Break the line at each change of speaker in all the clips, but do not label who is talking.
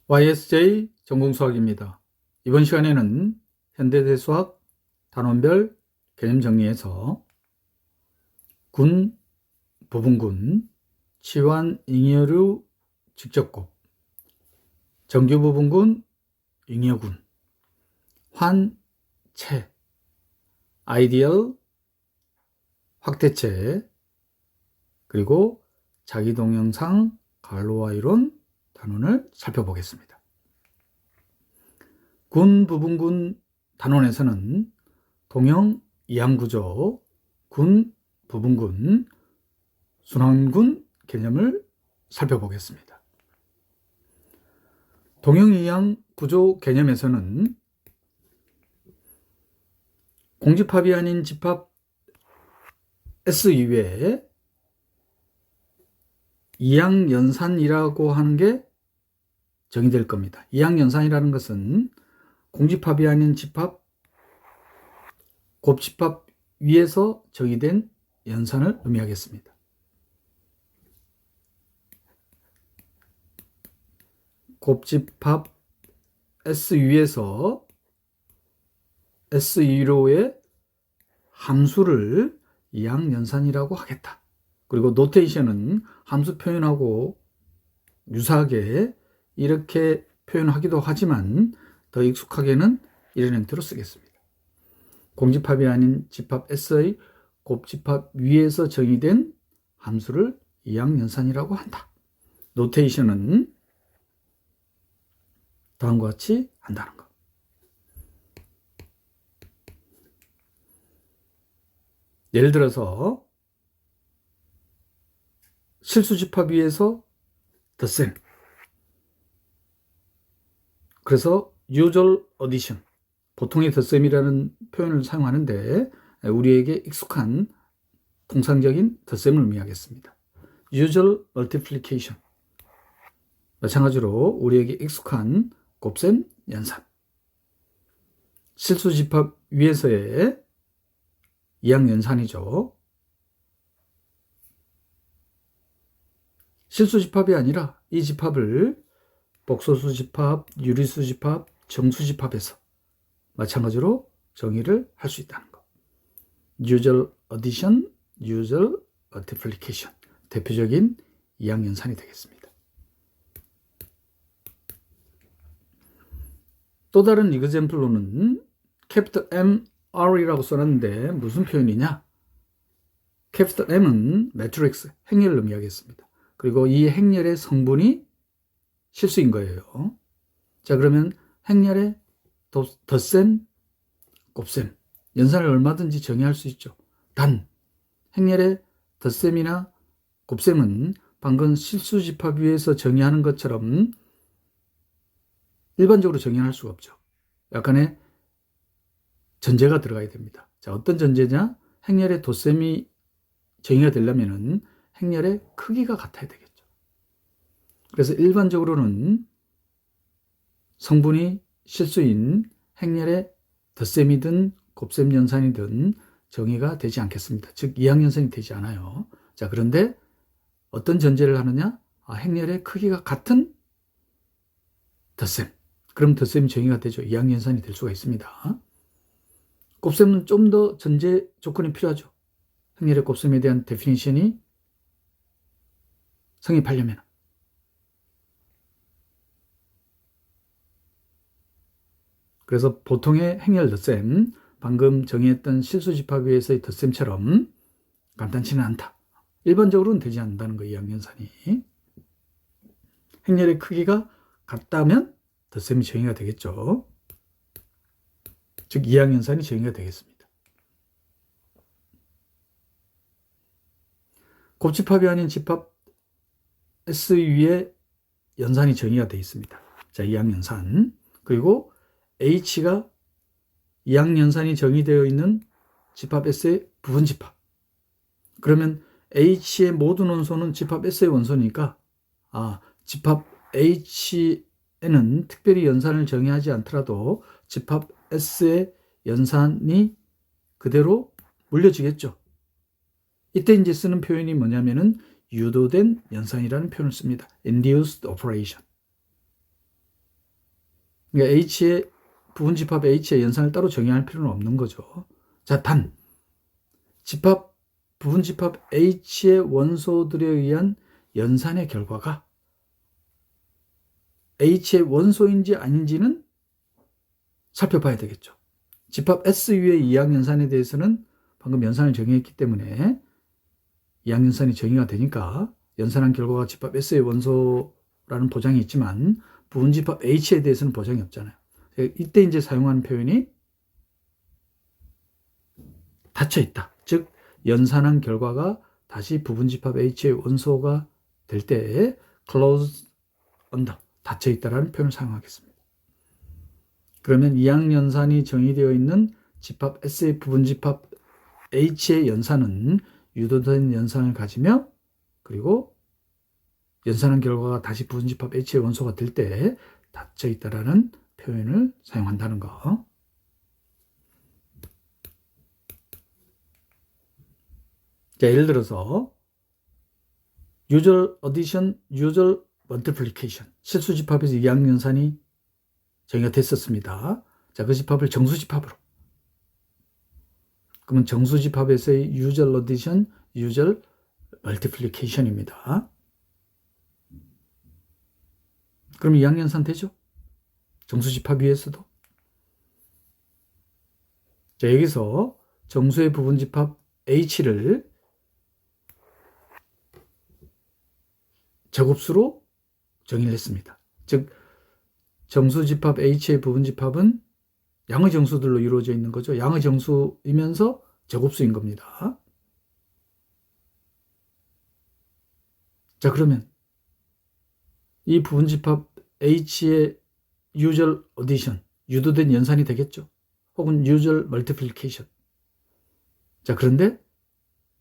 YSJ 전공수학입니다. 이번 시간에는 현대대수학 단원별 개념 정리에서 군, 부분군, 치환, 잉여류, 직접곱, 정규 부분군, 잉여군, 환, 채, 아이디얼, 확대체, 그리고 자기동영상, 갈로와 이론 단원을 살펴보겠습니다. 군, 부분군 단원에서는 동형 이항구조, 군, 부분군, 순환군 개념을 살펴보겠습니다. 동형 이항구조 개념에서는 공집합이 아닌 집합 S 이외에 이항연산이라고 하는 게 정의될 겁니다. 이항연산이라는 것은 공집합이 아닌 집합, 곱집합 위에서 정의된 연산을 의미하겠습니다. 곱집합 S 위에서 S 위로의 함수를 이항연산이라고 하겠다. 그리고 노테이션은 함수 표현하고 유사하게 이렇게 표현하기도 하지만 더 익숙하게는 이런 형태로 쓰겠습니다. 공집합이 아닌 집합 S의 곱집합 위에서 정의된 함수를 이항연산이라고 한다. 노테이션은 다음과 같이 한다는 것. 예를 들어서 실수집합 위에서 the same. 그래서 usual addition, 보통의 the same이라는 표현을 사용하는데 우리에게 익숙한 통상적인 the same을 의미하겠습니다. usual multiplication, 마찬가지로 우리에게 익숙한 곱셈 연산. 실수집합 위에서의 이항연산이죠. 실수집합이 아니라 이 집합을 복소수집합, 유리수집합, 정수집합에서 마찬가지로 정의를 할 수 있다는 것. usual addition, usual multiplication, 대표적인 이항연산이 되겠습니다. 또 다른 example로는 capital M, R이라고 써놨는데 무슨 표현이냐? capital M은 매트릭스, 행렬을 의미하겠습니다. 그리고 이 행렬의 성분이 실수인 거예요. 자, 그러면 행렬의 덧셈, 곱셈, 연산을 얼마든지 정의할 수 있죠. 단, 행렬의 덧셈이나 곱셈은 방금 실수집합 위에서 정의하는 것처럼 일반적으로 정의할 수가 없죠. 약간의 전제가 들어가야 됩니다. 자, 어떤 전제냐? 행렬의 덧셈이 정의가 되려면은 행렬의 크기가 같아야 되겠죠. 그래서 일반적으로는 성분이 실수인 행렬의 덧셈이든 곱셈 연산이든 정의가 되지 않겠습니다. 즉 이항연산이 되지 않아요. 자, 그런데 어떤 전제를 하느냐? 행렬의 크기가 같은 덧셈. 그럼 덧셈이 정의가 되죠. 이항연산이 될 수가 있습니다. 곱셈은 좀 더 전제 조건이 필요하죠. 행렬의 곱셈에 대한 데피니션이 성립하려면. 그래서 보통의 행렬 덧셈, 방금 정의했던 실수집합 위에서의 덧셈처럼 간단치는 않다. 일반적으로는 되지 않는다는 거예요. 이항연산이. 행렬의 크기가 같다면 덧셈이 정의가 되겠죠. 즉 이항연산이 정의가 되겠습니다. 곱집합이 아닌 집합 S 위에 연산이 정의가 되어 있습니다. 자, 이항연산. 그리고 H가 이항연산이 정의되어 있는 집합 S의 부분집합. 그러면 H의 모든 원소는 집합 S의 원소니까 집합 H에는 특별히 연산을 정의하지 않더라도 집합 S의 연산이 그대로 물려지겠죠. 이때 이제 쓰는 표현이 뭐냐면은 유도된 연산이라는 표현을 씁니다. Induced operation. 그러니까 H의 부분집합 H의 연산을 따로 정의할 필요는 없는 거죠. 자, 단 부분집합 H의 원소들에 의한 연산의 결과가 H의 원소인지 아닌지는 살펴봐야 되겠죠. 집합 SU의 이항연산에 대해서는 방금 연산을 정의했기 때문에 이항연산이 정의가 되니까 연산한 결과가 집합 S의 원소라는 보장이 있지만 부분집합 H에 대해서는 보장이 없잖아요. 이때 이제 사용하는 표현이 닫혀있다. 즉 연산한 결과가 다시 부분집합 H의 원소가 될 때 closed under, 닫혀있다라는 표현을 사용하겠습니다. 그러면 이항연산이 정의되어 있는 집합 S의 부분집합 H의 연산은 유도된 연산을 가지며 그리고 연산한 결과가 다시 부분집합 H의 원소가 될 때 닫혀있다라는 표현을 사용한다는 거. 자, 예를 들어서 usual addition, usual multiplication, 실수집합에서 이항연산이 정의가 됐었습니다. 자, 그 집합을 정수집합으로. 그러면 정수집합에서의 usual addition, usual multiplication입니다. 그럼 이항연산 되죠? 정수집합 위에서도. 자, 여기서 정수의 부분집합 H를 제곱수로 정의를 했습니다. 즉 정수집합 H의 부분집합은 양의 정수들로 이루어져 있는 거죠. 양의 정수이면서 제곱수인 겁니다. 자, 그러면 이 부분집합 H의 usual addition, 유도된 연산이 되겠죠. 혹은 usual multiplication. 자, 그런데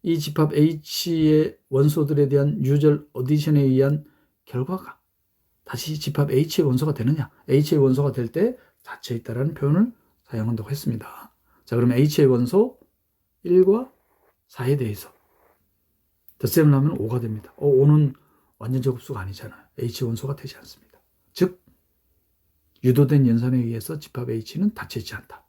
이 집합 H의 원소들에 대한 usual addition에 의한 결과가 다시 집합 H의 원소가 되느냐? H의 원소가 될 때 닫혀있다라는 표현을 사용한다고 했습니다. 자, 그러면 H의 원소 1과 4에 대해서 덧셈을 하면 5가 됩니다. 5는 완전 제곱수가 아니잖아요. H의 원소가 되지 않습니다. 즉 유도된 연산에 의해서 집합 H는 닫혀있지 않다.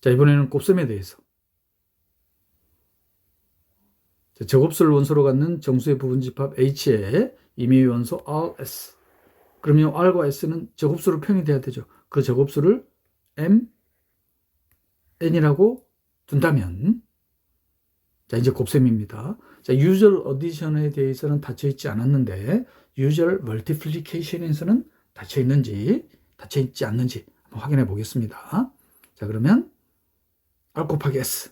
자, 이번에는 곱셈에 대해서. 제곱수를 원소로 갖는 정수의 부분집합 H의 임의의 원소 RS. 그러면 R과 S는 제곱수로 표현이 돼야 되죠. 그 제곱수를 M, N이라고 둔다면, 자, 이제 곱셈입니다. 자, usual addition에 대해서는 닫혀있지 않았는데, usual multiplication에서는 닫혀있는지, 닫혀있지 않는지 한번 확인해 보겠습니다. 자, 그러면 R 곱하기 S.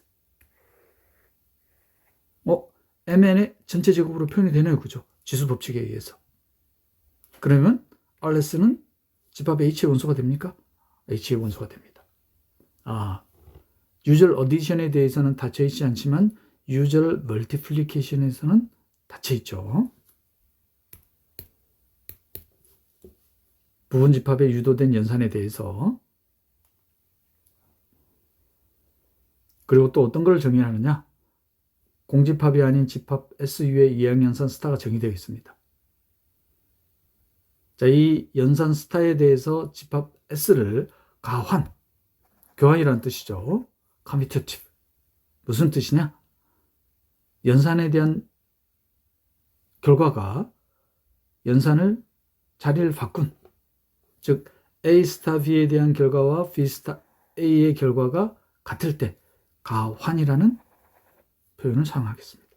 MN의 전체 제곱으로 표현이 되네요. 그죠? 지수 법칙에 의해서. 그러면 RS는 집합 H의 원소가 됩니까? H의 원소가 됩니다. usual addition에 대해서는 닫혀있지 않지만 usual multiplication에서는 닫혀있죠. 부분집합에 유도된 연산에 대해서. 그리고 또 어떤 걸 정의하느냐? 공집합이 아닌 집합 SU의 이항연산 스타가 정의되어 있습니다. 자, 이 연산 스타에 대해서 집합 S를 가환, 교환이라는 뜻이죠. commutative. 무슨 뜻이냐? 연산에 대한 결과가 연산을 자리를 바꾼, 즉 A 스타 B에 대한 결과와 B 스타 A의 결과가 같을 때 가환이라는 표현을 사용하겠습니다.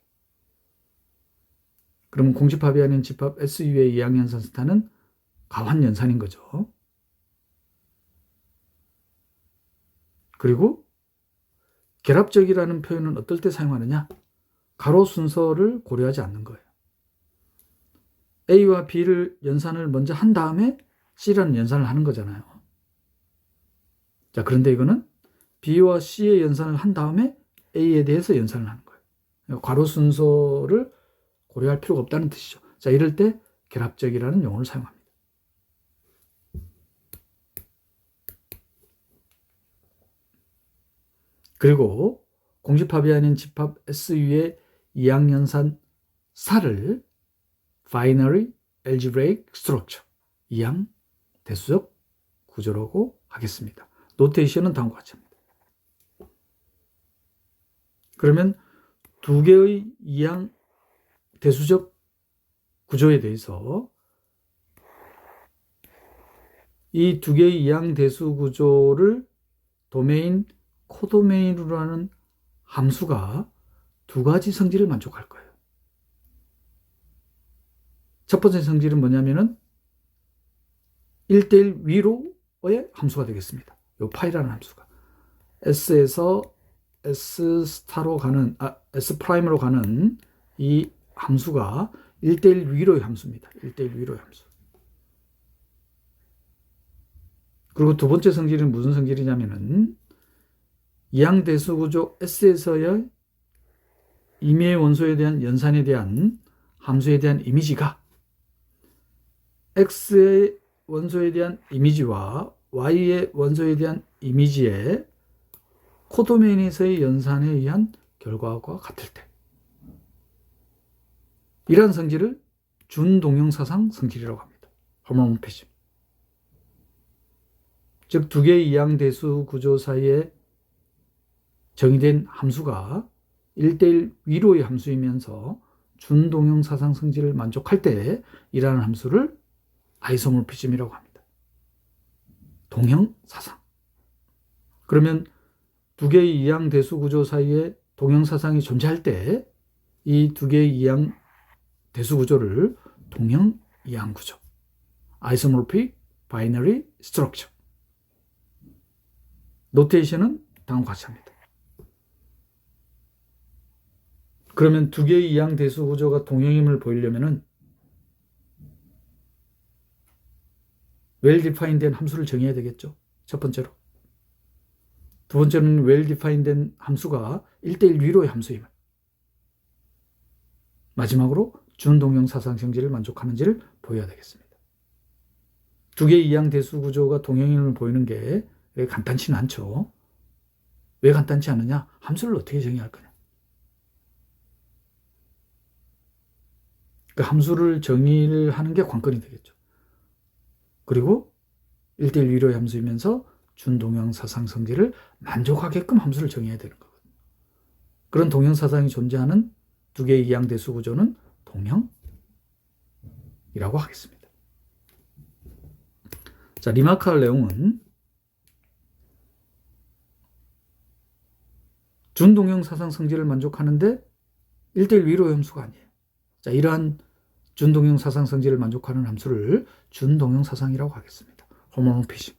그러면 공집합이 아닌 집합 SU의 이항연산 스타는 가환연산인 거죠. 그리고 결합적이라는 표현은 어떨 때 사용하느냐? 가로 순서를 고려하지 않는 거예요. A와 B를 연산을 먼저 한 다음에 C라는 연산을 하는 거잖아요. 자, 그런데 이거는 B와 C의 연산을 한 다음에 A에 대해서 연산을 하는 거예요. 괄호 순서를 고려할 필요가 없다는 뜻이죠. 자, 이럴 때 결합적이라는 용어를 사용합니다. 그리고 공집합이 아닌 집합 SU의 이항연산 사를 Binary Algebraic Structure, 이항 대수적 구조라고 하겠습니다. 노테이션은 다음과 같이 합니다. 그러면 두 개의 이항 대수적 구조에 대해서 이 두 개의 이항 대수 구조를 도메인, 코도메인으로 하는 함수가 두 가지 성질을 만족할 거예요. 첫 번째 성질은 뭐냐면은 1대1 위로의 함수가 되겠습니다. 이 파이라는 함수가 S에서 S 스타로 가는, S 프라임으로 가는 이 함수가 1대1 위로의 함수입니다. 1대1 위로의 함수. 그리고 두 번째 성질은 무슨 성질이냐면은 이항 대수 구조 S에서의 임의의 원소에 대한 연산에 대한 함수에 대한 이미지가 X의 원소에 대한 이미지와 Y의 원소에 대한 이미지의 코도메인에서의 연산에 의한 결과와 같을 때, 이러한 성질을 준동형사상 성질이라고 합니다. 호모모피즘. 즉 두 개의 이항 대수 구조 사이에 정의된 함수가 1대1 위로의 함수이면서 준동형사상 성질을 만족할 때 이라는 함수를 아이소모피즘이라고 합니다. 동형사상. 그러면 두 개의 이항 대수 구조 사이에 동형사상이 존재할 때 이 두 개의 이항 대수 구조를 동형 이항 구조, 아이소모피c 바이너리 스트럭처. 노테이션은 다음과 같이 합니다. 그러면 두 개의 이항 대수 구조가 동형임을 보이려면은 well-defined 함수를 정해야 되겠죠. 첫 번째로. 두 번째는 well-defined 함수가 1대1 위로의 함수임을. 마지막으로 준동형 사상 성질을 만족하는지를 보여야 되겠습니다. 두 개의 이항 대수 구조가 동형임을 보이는 게 간단치는 않죠. 왜 간단치 않느냐? 함수를 어떻게 정의할 거냐? 그 함수를 정의를 하는 게 관건이 되겠죠. 그리고 1대1 위로의 함수이면서 준동형 사상 성질을 만족하게끔 함수를 정의해야 되는 거거든요. 그런 동형 사상이 존재하는 두 개의 이항 대수 구조는 동형이라고 하겠습니다. 자, 리마크할 내용은 준동형 사상 성질을 만족하는데 1대1 위로의 함수가 아니에요. 자, 이러한 준동형 사상 성질을 만족하는 함수를 준동형 사상이라고 하겠습니다. 호모모피즘.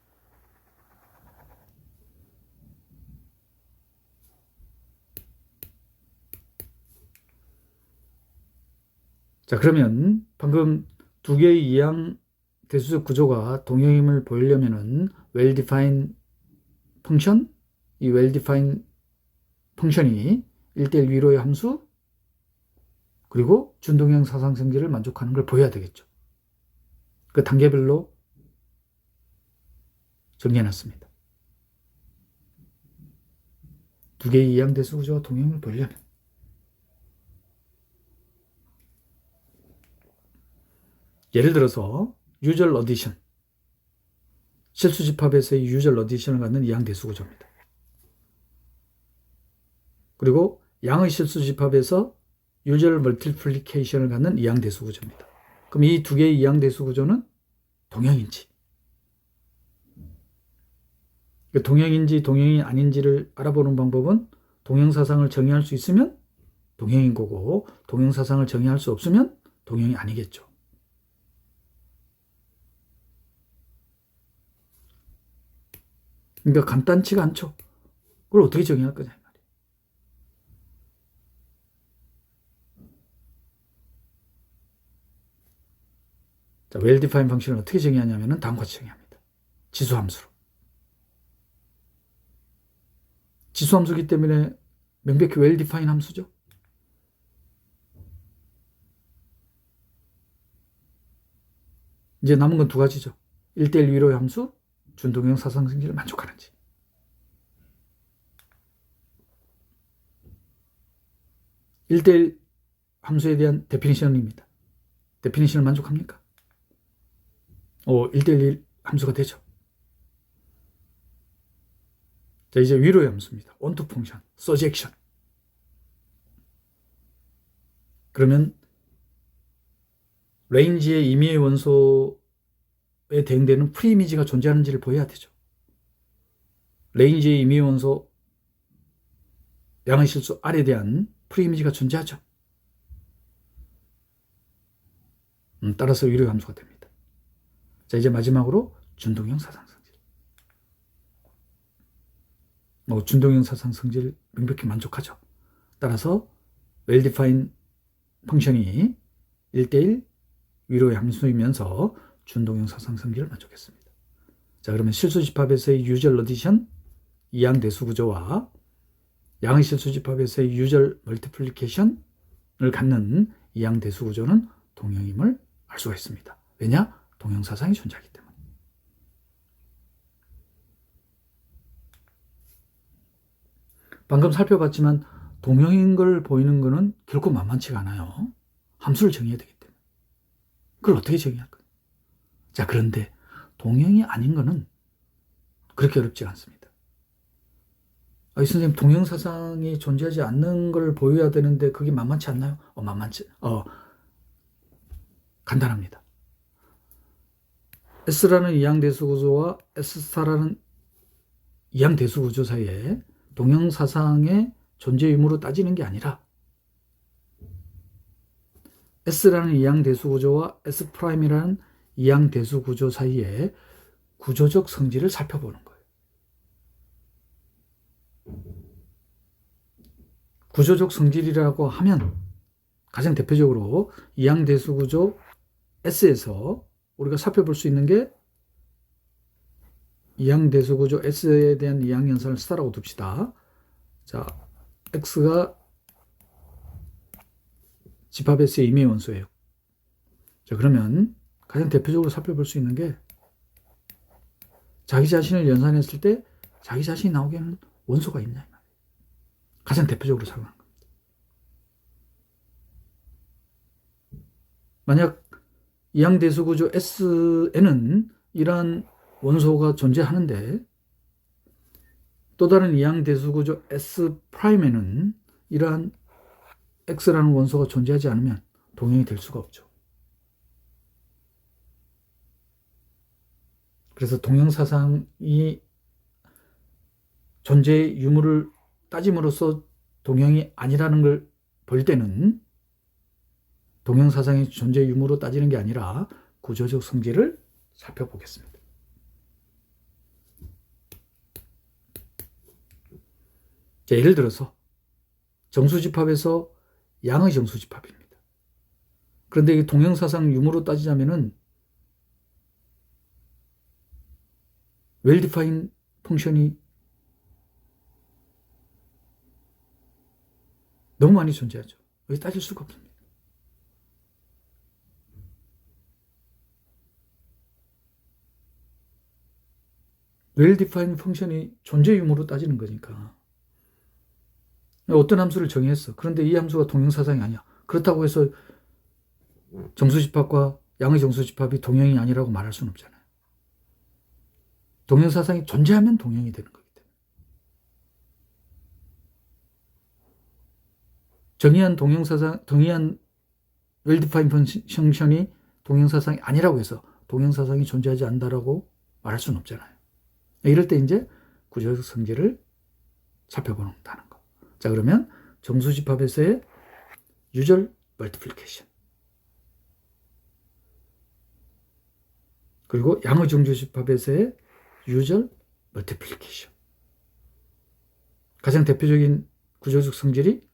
자, 그러면 방금 두 개의 이항 대수적 구조가 동형임을 보이려면은 well-defined 펑션, 이 well-defined 펑션이 1대1 위로의 함수, 그리고 준동형 사상 성질을 만족하는 걸 보여야 되겠죠. 그 단계별로 정리해놨습니다. 두 개의 이항 대수 구조가 동형임을 보이려면 예를 들어서 usual addition, 실수 집합에서의 usual addition을 갖는 이항 대수 구조입니다. 그리고 양의 실수 집합에서 usual multiplication을 갖는 이항 대수 구조입니다. 그럼 이 두 개의 이항 대수 구조는 동형인지, 동형인지 동형이 아닌지를 알아보는 방법은 동형사상을 정의할 수 있으면 동형인 거고, 동형사상을 정의할 수 없으면 동형이 아니겠죠. 그러니까 간단치가 않죠. 그걸 어떻게 정의할 거냐. 자, well-defined 펑션을 어떻게 정의하냐면 다음과 같이 정의합니다. 지수함수로. 지수함수기 때문에 명백히 well-defined 함수죠. 이제 남은 건 두 가지죠. 1대1 위로의 함수, 준동형 사상 성질을 만족하는지. 1대1 함수에 대한 데피니션입니다. 데피니션을 만족합니까? 1대1 함수가 되죠. 자, 이제 위로의 함수입니다. onto 펑션, surjection. 그러면 레인지의 임의의 원소에 대응되는 프리이미지가 존재하는지를 보여야 되죠. 레인지의 임의의 원소 양의 실수 R에 대한 프리이미지가 존재하죠. 따라서 위로의 함수가 됩니다. 자, 이제 마지막으로 준동형 사상성질. 준동형 사상성질 명백히 만족하죠. 따라서 well-defined 펑션이 1대1 위로의 함수이면서 준동형 사상성질을 만족했습니다. 자, 그러면 실수집합에서의 유절 어디션, 이항 대수 구조와 양의 실수집합에서의 유절 멀티플리케이션을 갖는 이항 대수 구조는 동형임을 알 수가 있습니다. 왜냐? 동형 사상이 존재하기 때문에. 방금 살펴봤지만 동형인 걸 보이는 것은 결코 만만치가 않아요. 함수를 정해야 되기 때문에. 그걸 어떻게 정의할까요? 자, 그런데 동형이 아닌 것은 그렇게 어렵지 않습니다. 선생님, 동형 사상이 존재하지 않는 걸 보여야 되는데 그게 만만치 않나요? 간단합니다. S라는 이항대수 구조와 S라는 이항대수 구조 사이에 동형 사상의 존재 의무로 따지는 게 아니라 S라는 이항대수 구조와 S'이라는 이항대수 구조 사이에 구조적 성질을 살펴보는 거예요. 구조적 성질이라고 하면 가장 대표적으로 이항대수 구조 S에서 우리가 살펴볼 수 있는 게 이항대수 구조 S에 대한 이항연산을 S라고 둡시다. 자, X가 집합 S의 임의 원소예요. 자, 그러면 가장 대표적으로 살펴볼 수 있는 게 자기 자신을 연산했을 때 자기 자신이 나오게 하는 원소가 있냐. 가장 대표적으로 사용하는 겁니다. 만약 이항대수 구조 S에는 이러한 원소가 존재하는데 또 다른 이항대수 구조 S'에는 이러한 X라는 원소가 존재하지 않으면 동형이 될 수가 없죠. 그래서 동형사상이 존재의 유무를 따짐으로써 동형이 아니라는 걸 볼 때는 동형사상의 존재 유무로 따지는 게 아니라 구조적 성질을 살펴보겠습니다. 자, 예를 들어서 정수집합에서 양의 정수집합입니다. 그런데 이 동형사상 유무로 따지자면은 well-defined 펑션이 너무 많이 존재하죠. 여기 따질 수가 없습니다. well-defined 펑션이 존재 유무로 따지는 거니까 어떤 함수를 정의했어. 그런데 이 함수가 동형사상이 아니야. 그렇다고 해서 정수집합과 양의 정수집합이 동형이 아니라고 말할 수는 없잖아요. 동형사상이 존재하면 동형이 되는 거기 때문에. 정의한 well-defined 펑션이 동형사상이 아니라고 해서 동형사상이 존재하지 않는다라고 말할 수는 없잖아요. 이럴 때 이제 구조적 성질을 살펴본다는 거. 자, 그러면 정수집합에서의 유절 멀티플리케이션 그리고 양의 정수집합에서의 유절 멀티플리케이션. 가장 대표적인 구조적 성질이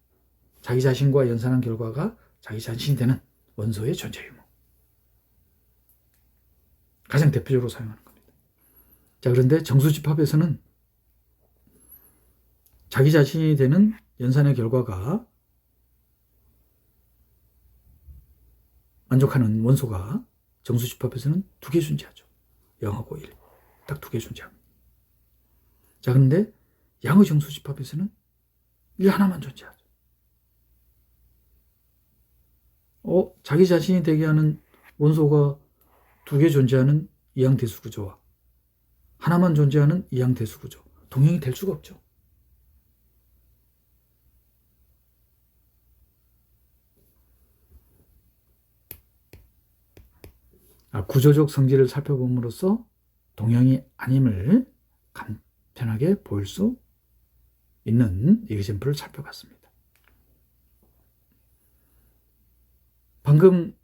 자기 자신과 연산한 결과가 자기 자신이 되는 원소의 존재 유무. 가장 대표적으로 사용하는 겁니다. 자, 그런데 정수집합에서는 자기 자신이 되는 연산의 결과가 만족하는 원소가 정수집합에서는 두 개 존재하죠. 0하고 1. 딱 두 개 존재합니다. 자, 그런데 양의 정수집합에서는 1 하나만 존재하죠. 자기 자신이 되게 하는 원소가 두 개 존재하는 이항대수 구조와 하나만 존재하는 이항대수 구조, 동형이 될 수가 없죠. 구조적 성질을 살펴봄으로써 동형이 아님을 간편하게 보일 수 있는 이그젬플을 살펴봤습니다. 방금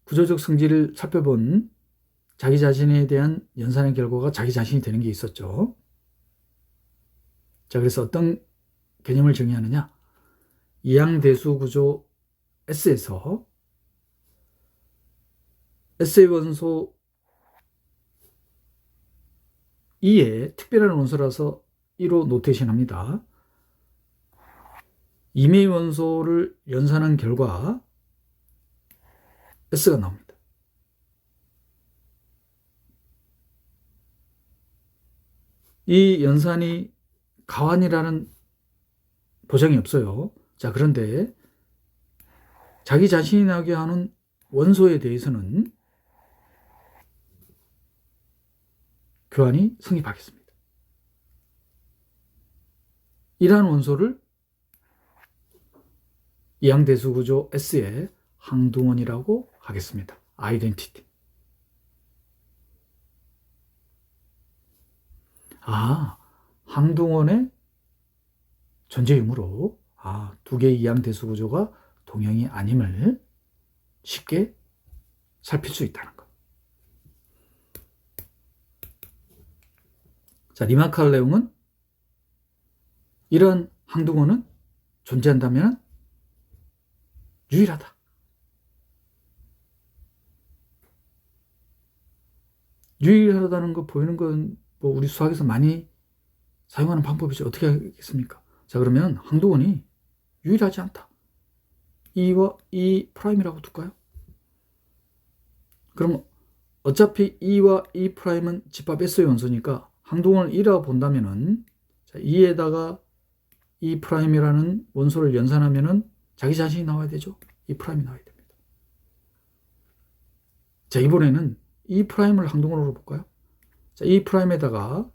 구조적 성질을 살펴본 자기 자신에 대한 연산의 결과가 자기 자신이 되는 게 있었죠. 자, 그래서 어떤 개념을 정의하느냐? 이항대수 구조 S에서 S의 원소 E의 특별한 원소라서 E로 노테이션 합니다. 임의 원소를 연산한 결과 S가 나옵니다. 이 연산이 가환이라는 보장이 없어요. 자, 그런데 자기 자신이 나게 하는 원소에 대해서는 교환이 성립하겠습니다. 이러한 원소를 이항대수 구조 S의 항등원이라고 하겠습니다. 아이덴티티. 항등원의 존재 유무로 두 개의 이항대수 구조가 동형이 아님을 쉽게 살필 수 있다는 것. 자, 리마크할 내용은 이런 항등원은 존재한다면 유일하다. 유일하다는 거 보이는 건 우리 수학에서 많이 사용하는 방법이죠. 어떻게 하겠습니까? 자, 그러면 항등원이 유일하지 않다. E와 E 프라임이라고 둘까요? 그럼 어차피 E와 E 프라임은 집합 S의 원소니까 항등원을 E라고 본다면은 E에다가 E 프라임이라는 원소를 연산하면은 자기 자신이 나와야 되죠. E 프라임이 나와야 됩니다. 자, 이번에는 E 프라임을 항등원으로 볼까요? 자, E 프라임에다가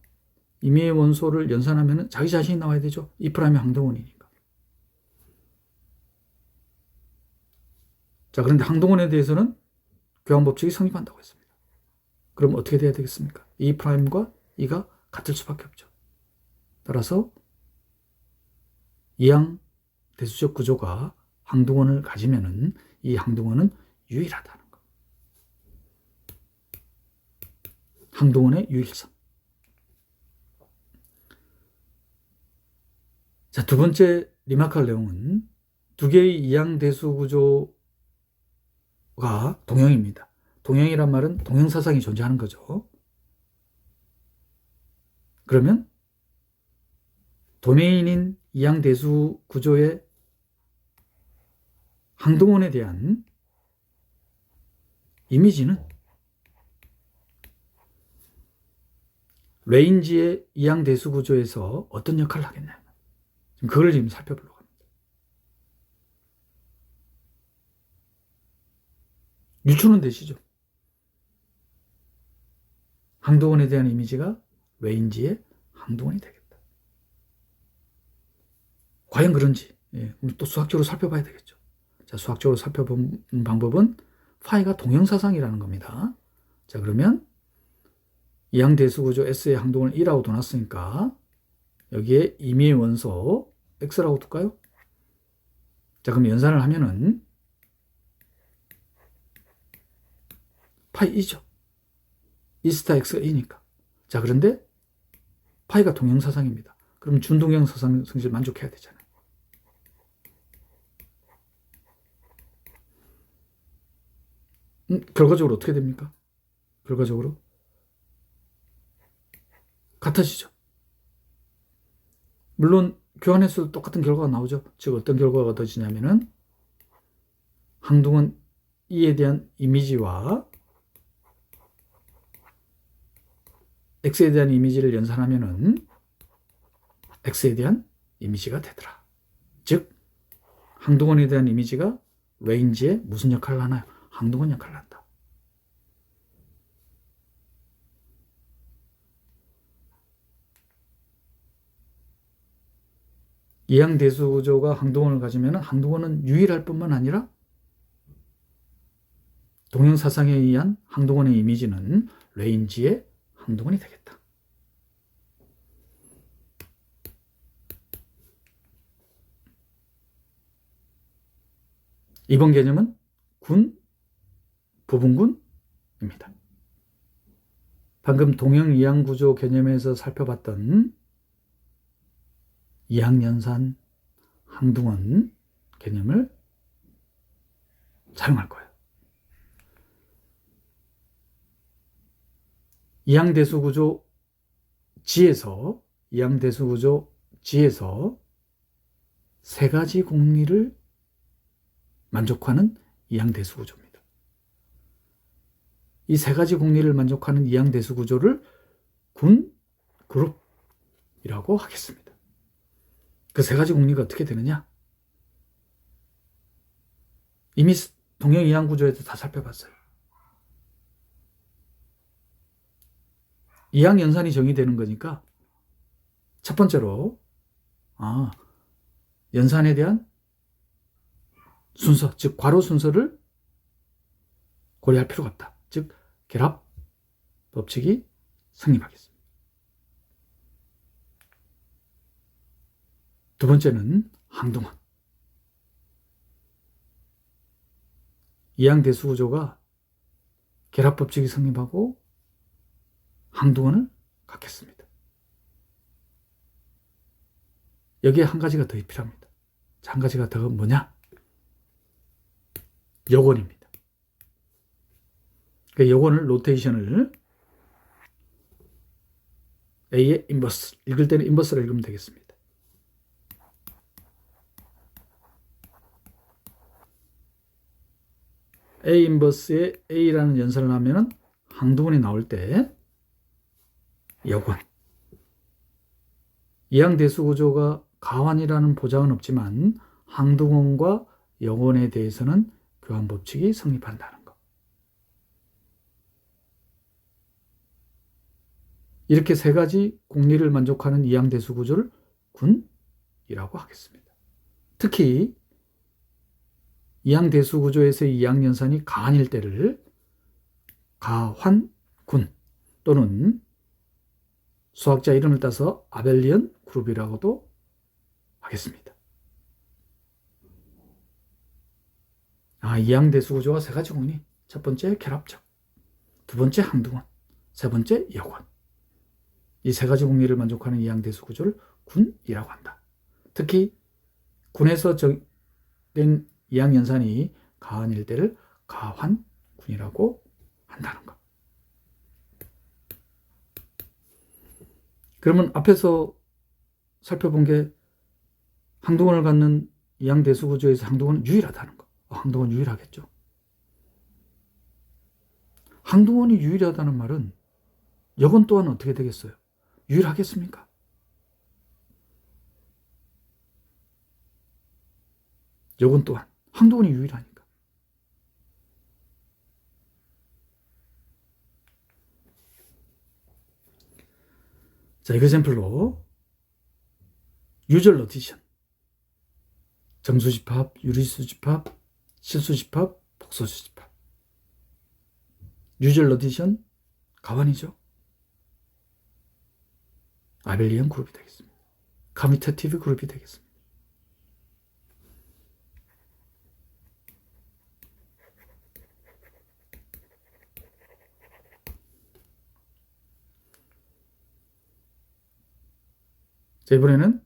임의의 원소를 연산하면은 자기 자신이 나와야 되죠. E 프라임이 항등원이니까. 자, 그런데 항등원에 대해서는 교환 법칙이 성립한다고 했습니다. 그럼 어떻게 돼야 되겠습니까? E 프라임과 E가 같을 수밖에 없죠. 따라서 이항 대수적 구조가 항등원을 가지면은 이 항등원은 유일하다는 것. 항등원의 유일성. 자, 두 번째 리마크할 내용은 두 개의 이항 대수 구조가 동형입니다. 동형이란 말은 동형사상이 존재하는 거죠. 그러면 도메인인 이항 대수 구조의 항등원에 대한 이미지는 레인지의 이항 대수 구조에서 어떤 역할을 하겠냐. 그걸 지금 살펴보려고 합니다. 유추는 되시죠? 항등원에 대한 이미지가 레인지의 항등원이 되겠다. 과연 그런지 또 수학적으로 살펴봐야 되겠죠. 자, 수학적으로 살펴본 방법은 파이가 동형사상이라는 겁니다. 자, 그러면 이항 대수 구조 S의 항등원을 E라고 둬놨으니까 여기에 임의의 원소 X라고 둘까요? 자, 그럼 연산을 하면은 파이 E죠. E 스타 X가 E니까. 자, 그런데 파이가 동형사상입니다. 그럼 준동형사상 성질 만족해야 되잖아요. 결과적으로 어떻게 됩니까? 결과적으로 같아지죠. 물론 교환했어도 똑같은 결과가 나오죠. 즉 어떤 결과가 더지냐면은 항등원 E에 대한 이미지와 X에 대한 이미지를 연산하면은 X에 대한 이미지가 되더라. 즉 항등원에 대한 이미지가 레인지에 무슨 역할을 하나요? 항동원 역할을 한다. 이항대수 구조가 항동원을 가지면 항동원은 유일할 뿐만 아니라 동양사상에 의한 항동원의 이미지는 레인지의 항동원이 되겠다. 이번 개념은 군, 부분군입니다. 방금 동양-이항구조 개념에서 살펴봤던 이항연산, 항동원 개념을 사용할 거예요. 이항대수구조 지에서 세 가지 공리를 만족하는 이항대수구조입니다. 이 세 가지 공리를 만족하는 이항대수구조를 군, 그룹이라고 하겠습니다. 그 세 가지 공리가 어떻게 되느냐? 이미 동양-이항구조에서 다 살펴봤어요. 이항연산이 정의되는 거니까 첫 번째로 연산에 대한 순서, 즉 괄호 순서를 고려할 필요가 없다. 즉 결합 법칙이 성립하겠습니다. 두 번째는 항동원. 이항대수 구조가 결합 법칙이 성립하고 항동원을 갖겠습니다. 여기에 한 가지가 더 필요합니다. 한 가지가 더 뭐냐? 여권입니다. 그 여권을 로테이션을 A의 인버스, 읽을 때는 인버스를 읽으면 되겠습니다. A 인버스에 A라는 연산을 하면 항동원이 나올 때 여권. 이항대수 구조가 가환이라는 보장은 없지만 항동원과 여권에 대해서는 교환 법칙이 성립한다는 것. 이렇게 세 가지 공리를 만족하는 이항대수 구조를 군이라고 하겠습니다. 특히 이항대수 구조에서의 이항연산이 가환일 때를 가환군 또는 수학자 이름을 따서 아벨리언 그룹이라고도 하겠습니다. 이항대수 구조가 세 가지 공리. 첫 번째 결합적, 두 번째 항동원, 세 번째 여권. 이 세 가지 공리를 만족하는 이항대수 구조를 군이라고 한다. 특히 군에서 정된 이항연산이 가환일 때를 가환군이라고 한다는 것. 그러면 앞에서 살펴본 게 항동원을 갖는 이항대수 구조에서 항동원은 유일하다는 것. 항동원 유일하겠죠. 항동원이 유일하다는 말은 여권 또한 어떻게 되겠어요? 유일하겠습니까? 여권 또한 항동원이 유일하니까. 자, 이그샘플로 유절 어디션, 정수집합, 유리수집합, 실수집합, 복소수집합. 유절 어디션 가환이죠. 아벨리언 그룹이 되겠습니다. 커뮤테이티브 그룹이 되겠습니다. 자, 이번에는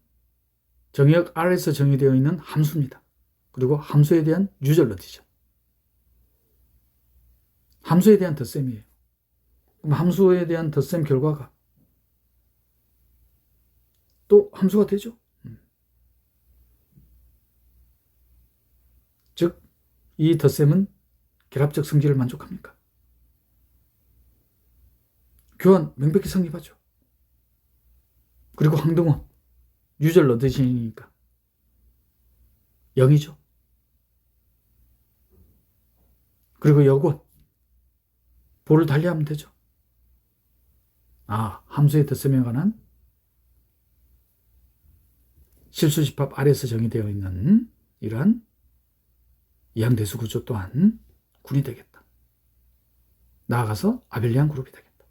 정의역 R에서 정의되어 있는 함수입니다. 그리고 함수에 대한 유절 어디션. 함수에 대한 덧셈이에요. 그럼 함수에 대한 덧셈 결과가 또 함수가 되죠. 즉, 이 덧셈은 결합적 성질을 만족합니까? 교환 명백히 성립하죠. 그리고 항동원 유절 어디션이니까 0이죠. 그리고 여권, 볼을 달리하면 되죠. 함수의 덧셈에 관한 실수집합 아래에서 정의되어 있는 이러한 이항대수 구조 또한 군이 되겠다. 나아가서 아벨리안 그룹이 되겠다.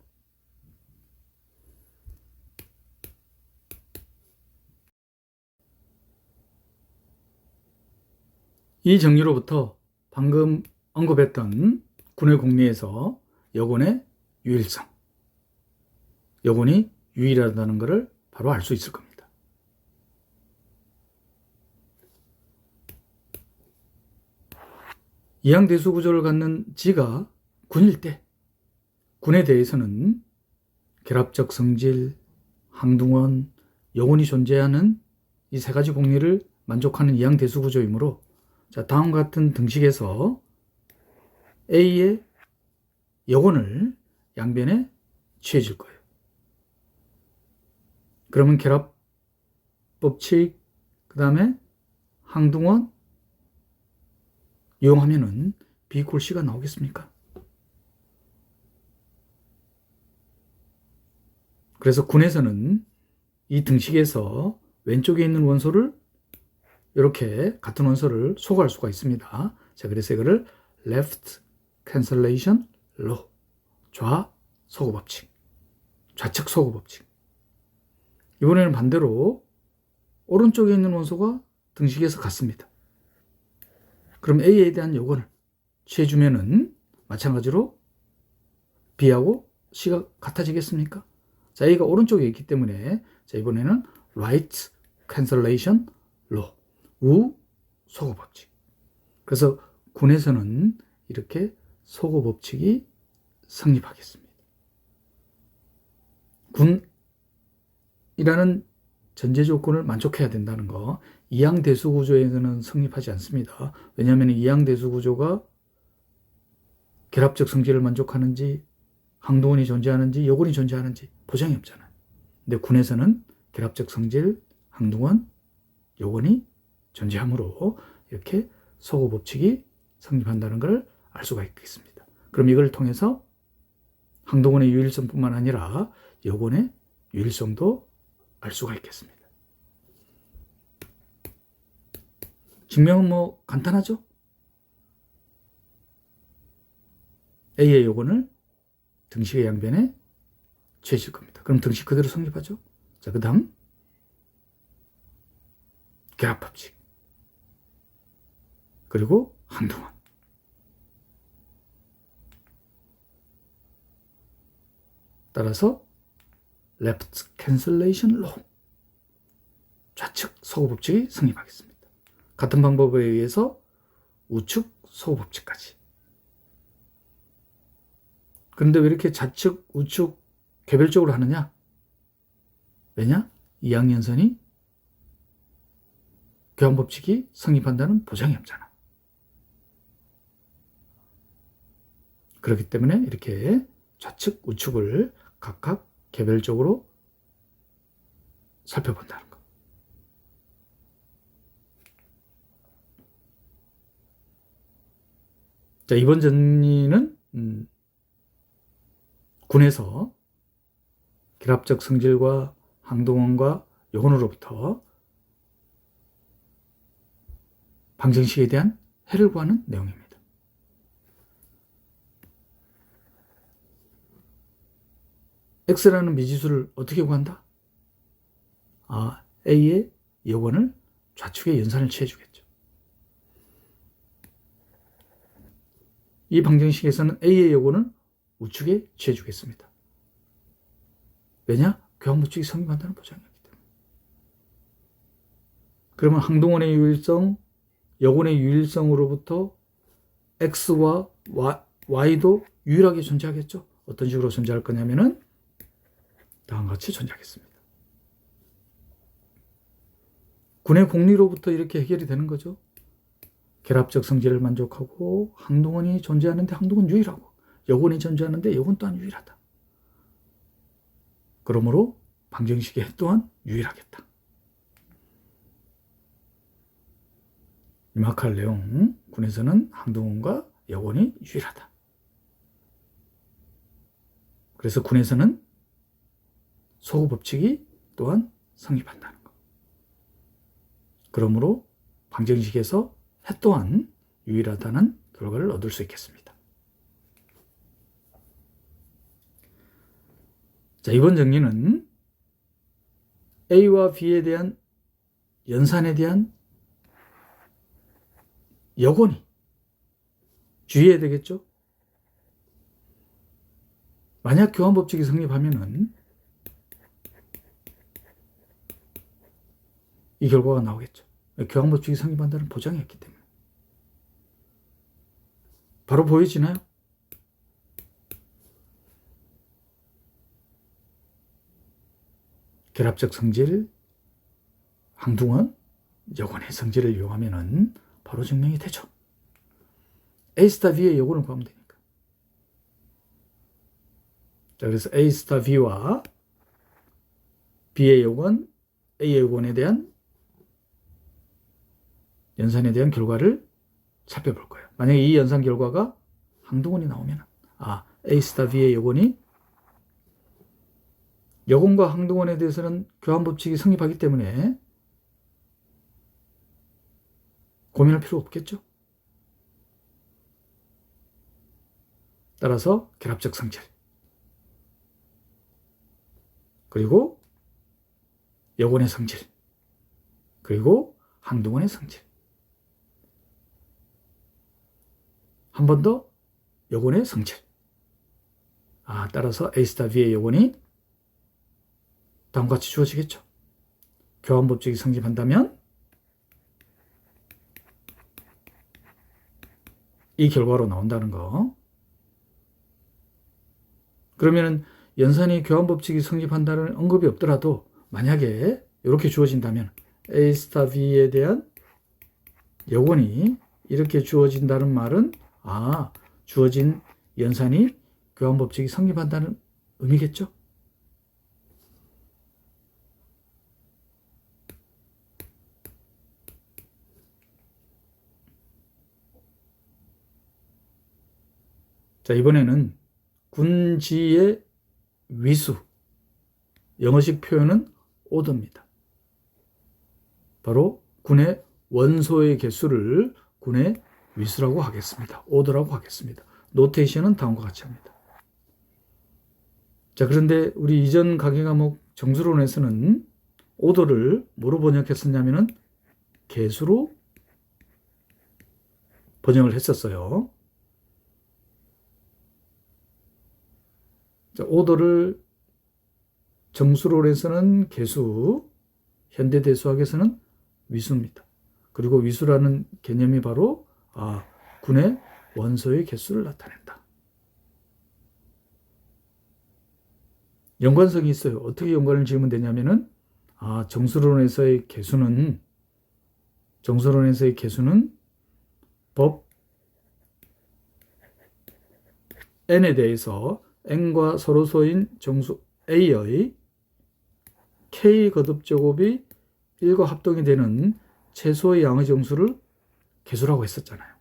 이 정리로부터 방금 언급했던 군의 공리에서 여군의 유일성, 여군이 유일하다는 것을 바로 알 수 있을 겁니다. 이항대수 구조를 갖는 지가 군일 때 군에 대해서는 결합적 성질, 항등원, 여군이 존재하는 이 세 가지 공리를 만족하는 이항대수 구조이므로 다음과 같은 등식에서 A의 여군을 양변에 취해줄 거예요. 그러면 결합법칙, 그 다음에 항등원 이용하면은 B = C가 나오겠습니까? 그래서 군에서는 이 등식에서 왼쪽에 있는 원소를 이렇게 같은 원소를 소거할 수가 있습니다. 자, 그래서 이거를 left cancellation law, 좌 소거 법칙, 좌측 소거 법칙. 이번에는 반대로 오른쪽에 있는 원소가 등식에서 같습니다. 그럼 A에 대한 요건을 취해주면은 마찬가지로 B하고 C가 같아지겠습니까? 자, A가 오른쪽에 있기 때문에 자, 이번에는 right cancellation law, 우 소거 법칙. 그래서 군에서는 이렇게 소거 법칙이 성립하겠습니다. 군이라는 전제 조건을 만족해야 된다는 거, 이항대수 구조에서는 성립하지 않습니다. 왜냐하면 이항대수 구조가 결합적 성질을 만족하는지, 항등원이 존재하는지, 여군이 존재하는지 보장이 없잖아요. 근데 군에서는 결합적 성질, 항등원, 여군이 존재하므로 이렇게 소거 법칙이 성립한다는 걸 알 수가 있겠습니다. 그럼 이걸 통해서 항등원의 유일성뿐만 아니라 여군의 유일성도 알 수가 있겠습니다. 증명은 간단하죠? A의 요건을 등식의 양변에 취해질 겁니다. 그럼 등식 그대로 성립하죠? 자, 그 다음 결합법칙, 그리고 항등원. 따라서 left cancellation law, 좌측 소거 법칙이 성립하겠습니다. 같은 방법에 의해서 우측 소거 법칙까지. 그런데 왜 이렇게 좌측, 우측 개별적으로 하느냐? 왜냐? 이항연선이 교환법칙이 성립한다는 보장이 없잖아. 그렇기 때문에 이렇게 좌측, 우측을 각각 개별적으로 살펴본다는 거. 자, 이번 정리는 군에서 결합적 성질과 항등원과 여건으로부터 방정식에 대한 해를 구하는 내용입니다. X라는 미지수를 어떻게 구한다? A의 여건을 좌측에 연산을 취해주겠죠. 이 방정식에서는 A의 여건을 우측에 취해주겠습니다. 왜냐? 교환법칙이 성립한다는 보장이기 때문에. 그러면 항등원의 유일성, 여건의 유일성으로부터 X와 Y도 유일하게 존재하겠죠. 어떤 식으로 존재할 거냐면은 다음과 같이 존재하겠습니다. 군의 공리로부터 이렇게 해결이 되는 거죠. 결합적 성질을 만족하고 항등원이 존재하는데 항등원 유일하고, 여건이 존재하는데 여건 또한 유일하다. 그러므로 방정식의 해 또한 유일하겠다. 이만할 내용, 군에서는 항등원과 여건이 유일하다. 그래서 군에서는 소호 법칙이 또한 성립한다는 것. 그러므로 방정식에서 해 또한 유일하다는 결과를 얻을 수 있겠습니다. 자, 이번 정리는 A와 B에 대한 연산에 대한 여건이 주의해야 되겠죠? 만약 교환법칙이 성립하면은 이 결과가 나오겠죠. 교환법칙이 성립한다는 보장이 있기 때문에. 바로 보여지나요? 결합적 성질, 항등원, 여건의 성질을 이용하면은 바로 증명이 되죠. A 스타 B의 여건을 구하면 되니까. 자, 그래서 A 스타 B와 B의 여건, A의 여건에 대한 연산에 대한 결과를 살펴볼 거예요. 만약에 이 연산 결과가 항등원이 나오면 A 스타 B의 여건이 여건과 항등원에 대해서는 교환법칙이 성립하기 때문에 고민할 필요 없겠죠. 따라서 결합적 성질 그리고 여건의 성질 그리고 항등원의 성질 한 번 더 여건의 성질 따라서 A 스타 B의 여건이 다음과 같이 주어지겠죠. 교환법칙이 성립한다면 이 결과로 나온다는 거. 그러면은 연산이 교환법칙이 성립한다는 언급이 없더라도 만약에 이렇게 주어진다면 A 스타 B에 대한 여건이 이렇게 주어진다는 말은 주어진 연산이 교환법칙이 성립한다는 의미겠죠. 자, 이번에는 군지의 위수, 영어식 표현은 오더입니다. 바로 군의 원소의 개수를 군의 위수라고 하겠습니다. 오더라고 하겠습니다. 노테이션은 다음과 같이 합니다. 자, 그런데 우리 이전 강의 과목 정수론에서는 오더를 뭐로 번역했었냐면은 개수로 번역을 했었어요. 자, 오더를 정수론에서는 개수, 현대대수학에서는 위수입니다. 그리고 위수라는 개념이 바로 군의 원소의 개수를 나타낸다. 연관성이 있어요. 어떻게 연관을 지으면 되냐면은 정수론에서의 개수는 법 n에 대해서 n과 서로소인 정수 a의 k 거듭제곱이 1과 합동이 되는 최소의 양의 정수를 개수라고 했었잖아요.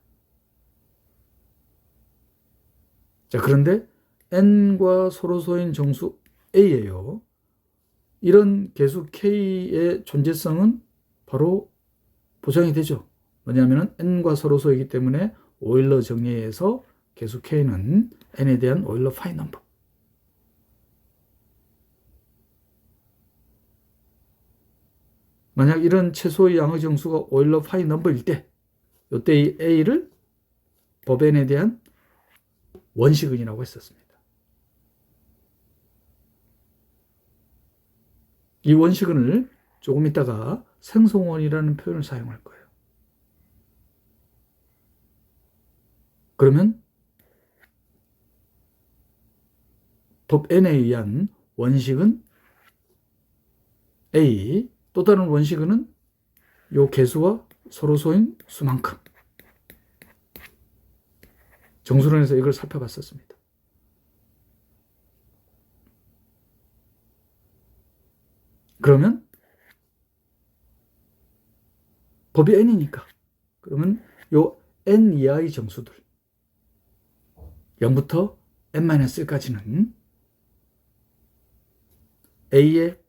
자, 그런데 n과 서로소인 정수 a예요. 이런 개수 k의 존재성은 바로 보장이 되죠. 뭐냐면은 n과 서로소이기 때문에 오일러 정리에 의해서 개수 k는 n에 대한 오일러 파이 넘버. 만약 이런 최소의 양의 정수가 오일러 파이 넘버일 때 이때 이 a를 법 n에 대한 원시근이라고 했었습니다. 이 원시근을 조금 있다가 생성원이라는 표현을 사용할 거예요. 그러면 법 n에 의한 원식은 a, 또 다른 원식은 요 개수와 서로소인 수만큼. 정수론에서 이걸 살펴봤었습니다. 그러면 법이 n이니까 그러면 요 n 이하의 정수들 0부터 n-1까지는 A의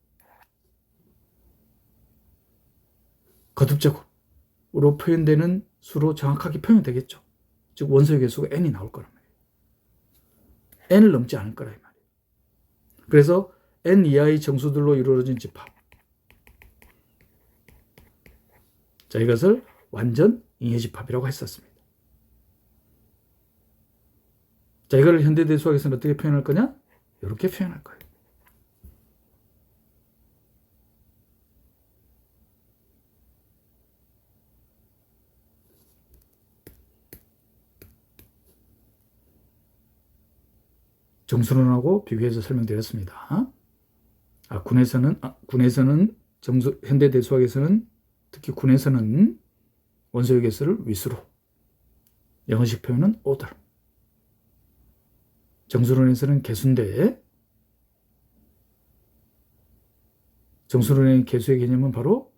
거듭적으로 표현되는 수로 정확하게 표현되겠죠. 즉 원소의 개수가 n이 나올 거란 말이에요. n을 넘지 않을 거란 말이에요. 그래서 n 이하의 정수들로 이루어진 집합. 자, 이것을 완전 잉여집합이라고 했었습니다. 자, 이걸 현대대수학에서는 어떻게 표현할 거냐? 이렇게 표현할 거예요. 정수론하고 비교해서 설명드렸습니다. 군에서는 현대대수학에서는 특히 군에서는 원소의 개수를 위수로, 영어식 표현은 order. 정수론에서는 개수인데 정수론의 개수의 개념은 바로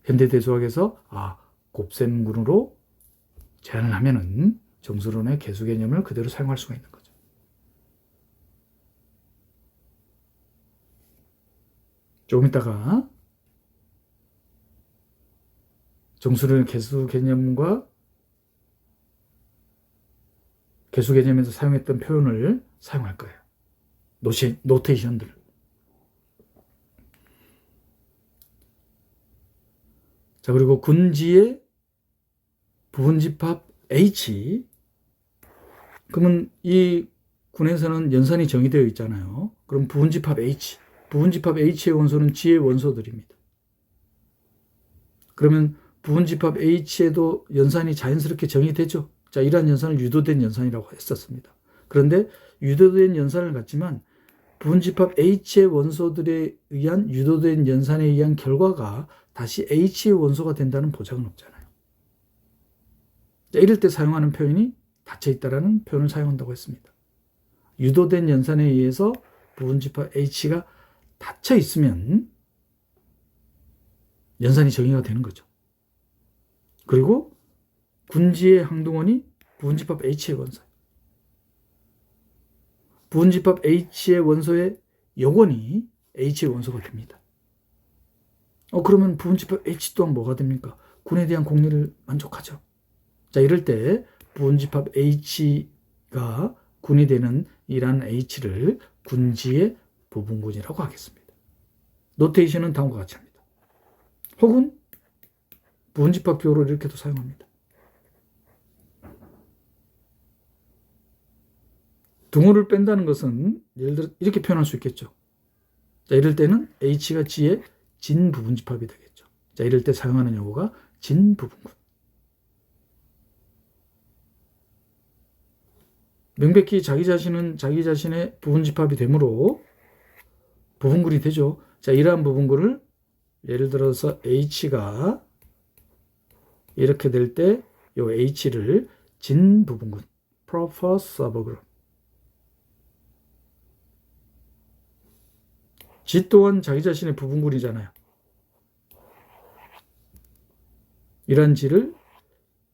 현대대수학에서 곱셈군으로 제한을 하면은 정수론의 개수 개념을 그대로 사용할 수가 있는 거죠. 조금 있다가 정수론의 개수 개념과 개수 개념에서 사용했던 표현을 사용할 거예요. 노테이션들. 자, 그리고 군지의 부분집합 H. 그러면 이 군에서는 연산이 정의되어 있잖아요. 그럼 부분집합 H. 부분집합 H의 원소는 G의 원소들입니다. 그러면 부분집합 H에도 연산이 자연스럽게 정의되죠. 자, 이러한 연산을 유도된 연산이라고 했었습니다. 그런데 유도된 연산을 갖지만 부분집합 H의 원소들에 의한 유도된 연산에 의한 결과가 다시 H의 원소가 된다는 보장은 없잖아요. 자, 이럴 때 사용하는 표현이 닫혀있다라는 표현을 사용한다고 했습니다. 유도된 연산에 의해서 부분집합 H가 닫혀있으면 연산이 정의가 되는 거죠. 그리고 군지의 항등원이 부분집합 H의 원소예요. 부분집합 H의 원소의 역원이 H의 원소가 됩니다. 그러면 부분집합 H 또한 뭐가 됩니까? 군에 대한 공리를 만족하죠. 자, 이럴 때 부분집합 H가 군이 되는 이러한 H를 군지의 부분군이라고 하겠습니다. 노테이션은 다음과 같이 합니다. 혹은 부분집합 기호를 이렇게도 사용합니다. 등호를 뺀다는 것은 예를 들어 이렇게 표현할 수 있겠죠. 자, 이럴 때는 H가 G의 진부분집합이 되겠죠. 자, 이럴 때 사용하는 용어가 진부분군. 명백히 자기 자신은 자기 자신의 부분집합이 되므로 부분군이 되죠. 자, 이러한 부분군을 예를 들어서 H가 이렇게 될 때 이 H를 진부분군, proper subgroup. G 또한 자기 자신의 부분군이잖아요. 이런 G를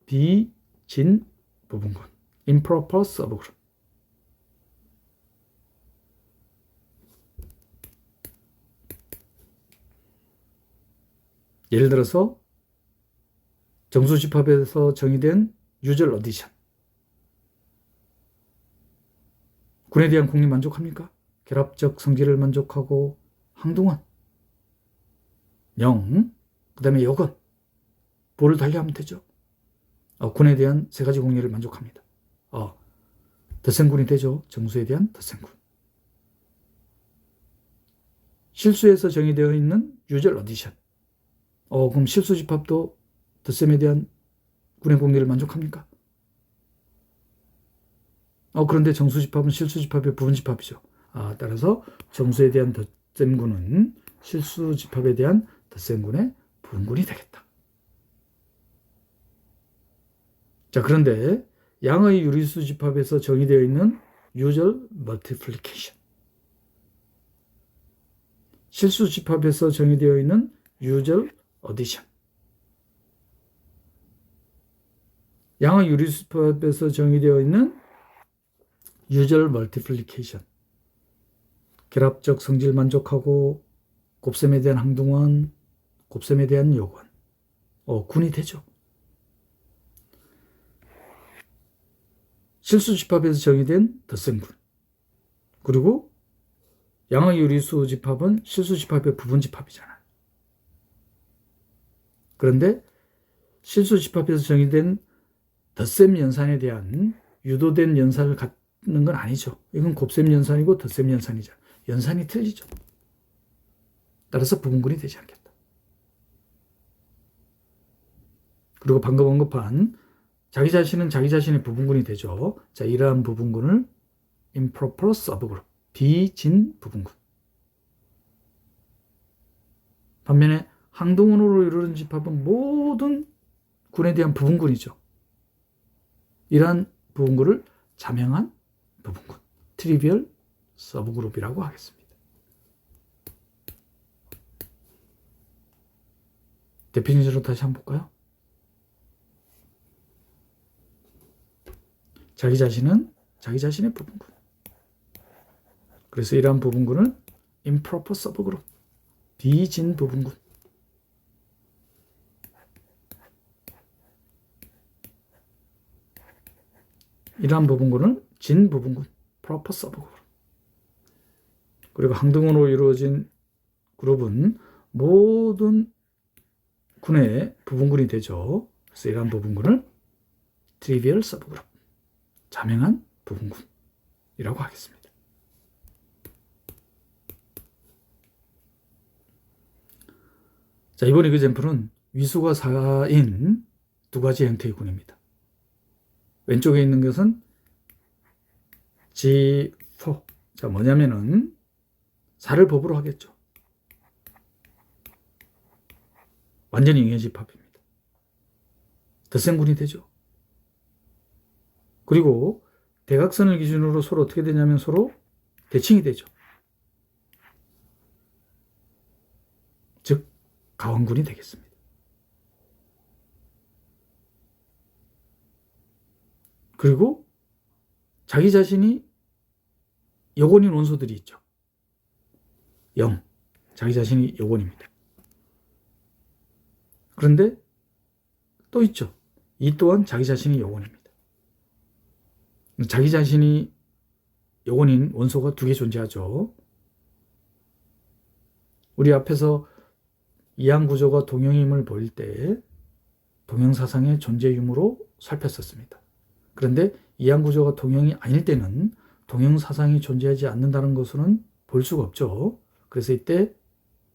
비진 부분군, improper subgroup. 예를 들어서 정수집합에서 정의된 유절 어디션. 군에 대한 공리 만족합니까? 결합적 성질을 만족하고 항등원 0, 그 다음에 여건 볼을 달리하면 되죠. 군에 대한 세 가지 공리를 만족합니다. 덧셈군이 되죠. 정수에 대한 덧셈군. 실수에서 정의되어 있는 유절 어디션. 그럼 실수집합도 덧셈에 대한 군의 공리를 만족합니까? 그런데 정수집합은 실수집합의 부분집합이죠. 따라서 정수에 대한 덧셈군은 실수집합에 대한 덧셈군의 부분군이 되겠다. 자, 그런데 양의 유리수 집합에서 정의되어 있는 유절 멀티플리케이션, 실수 집합에서 정의되어 있는 유절 어디션, 양의 유리수 집합에서 정의되어 있는 usual multiplication. 결합적 성질 만족하고 곱셈에 대한 항등원, 곱셈에 대한 요건. 군이 되죠. 실수 집합에서 정의된 덧셈군. 그리고 양의 유리수 집합은 실수 집합의 부분 집합이잖아요. 그런데 실수 집합에서 정의된 덧셈 연산에 대한 유도된 연산을 갖는 건 아니죠. 이건 곱셈 연산이고 덧셈 연산이죠. 연산이 틀리죠. 따라서 부분군이 되지 않겠다. 그리고 방금 언급한 자기 자신은 자기 자신의 부분군이 되죠. 자, 이러한 부분군을 improper subgroup, 비진 부분군. 반면에 항등원으로 이루어진 집합은 모든 군에 대한 부분군이죠. 이러한 부분군을 자명한 부분군, 트리비얼 서브그룹이라고 하겠습니다. 데피니션으로 다시 한번 볼까요? 자기 자신은 자기 자신의 부분군. 그래서 이러한 부분군을 improper subgroup, 비진 부분군. 이러한 부분군을 진 부분군, proper subgroup. 그리고 항등원으로 이루어진 그룹은 모든 군의 부분군이 되죠. 그래서 이러한 부분군을 trivial subgroup, 자명한 부분군이라고 하겠습니다. 자, 이번 에그젬플은 위수가 4인 두 가지 형태의 군입니다. 왼쪽에 있는 것은 G4. 자, 뭐냐면은 4를 법으로 하겠죠. 완전히 영해집합입니다. 덧셈군이 되죠. 그리고 대각선을 기준으로 서로 어떻게 되냐면 서로 대칭이 되죠. 즉 가원군이 되겠습니다. 그리고 자기 자신이 여gon인 원소들이 있죠. 0. 자기 자신이 여gon입니다. 그런데 또 있죠. 2 또한 자기 자신이 여gon입니다. 자기 자신이 여gon인 원소가 2개 존재하죠. 우리 앞에서 이항구조가 동형임을 보일 때 동형사상의 존재 유무로 살폈었습니다. 그런데 이항구조가 동형이 아닐 때는 동형사상이 존재하지 않는다는 것으로는 볼 수가 없죠. 그래서 이때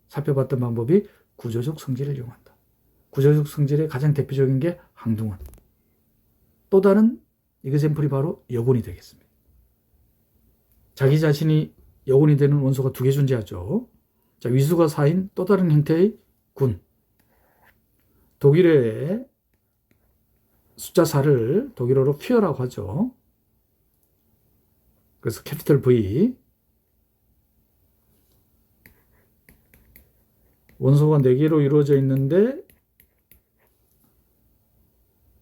살펴봤던 방법이 구조적 성질을 이용한다. 구조적 성질의 가장 대표적인 게 항등원. 또 다른 에그젬플이 바로 여gon이 되겠습니다. 자기 자신이 여gon이 되는 원소가 2개 존재하죠. 자, 위수가 4인 또 다른 형태의 군. 독일어의 숫자 4를 독일어로 퓨어라고 하죠. 그래서 캐피털 V. 원소가 4개로 이루어져 있는데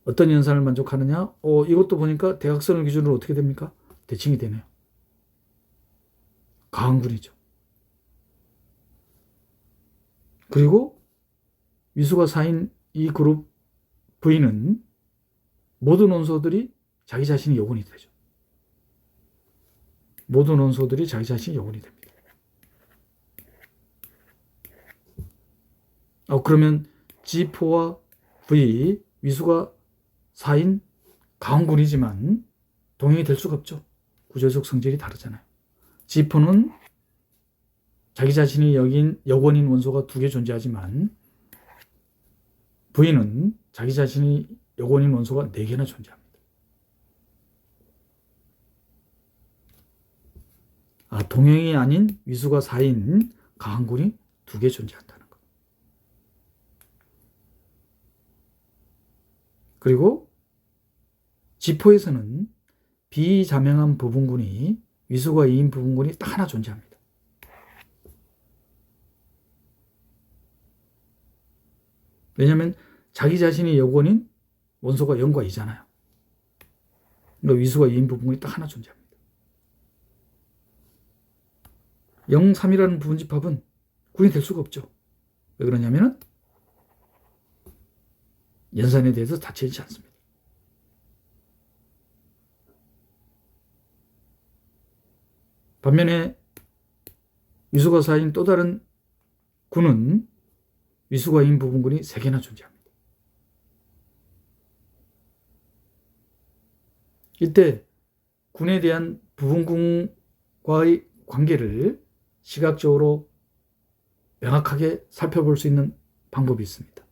어떤 연산을 만족하느냐? 이것도 보니까 대각선을 기준으로 어떻게 됩니까? 대칭이 되네요. 가항군이죠. 그리고 위수가 4인 이 그룹 V는 모든 원소들이 자기 자신이 여gon이 되죠. 모든 원소들이 자기 자신이 여gon이 됩니다. 그러면 G4와 V 위수가 4인 가항군이지만 동형이 될 수가 없죠. 구조적 성질이 다르잖아요. G4는 자기 자신이 여gon인 원소가 2개 존재하지만 V는 자기 자신이 여gon인 원소가 4개나 존재합니다. 동형이 아닌 위수가 4인 가항군이 2개 존재한다는 것. 그리고 G4에서는 비자명한 부분군이 위수가 2인 부분군이 딱 하나 존재합니다. 왜냐하면 자기 자신이 여gon인 원소가 0과 2잖아요. 그러니까 위수가 2인 부분군이 딱 하나 존재합니다. 0,3이라는 부분집합은 군이 될 수가 없죠. 왜 그러냐면은 연산에 대해서 닫혀있지 않습니다. 반면에 위수가 4인 또 다른 군은 위수가 2인 부분군이 3개나 존재합니다. 이때 군에 대한 부분군과의 관계를 시각적으로 명확하게 살펴볼 수 있는 방법이 있습니다.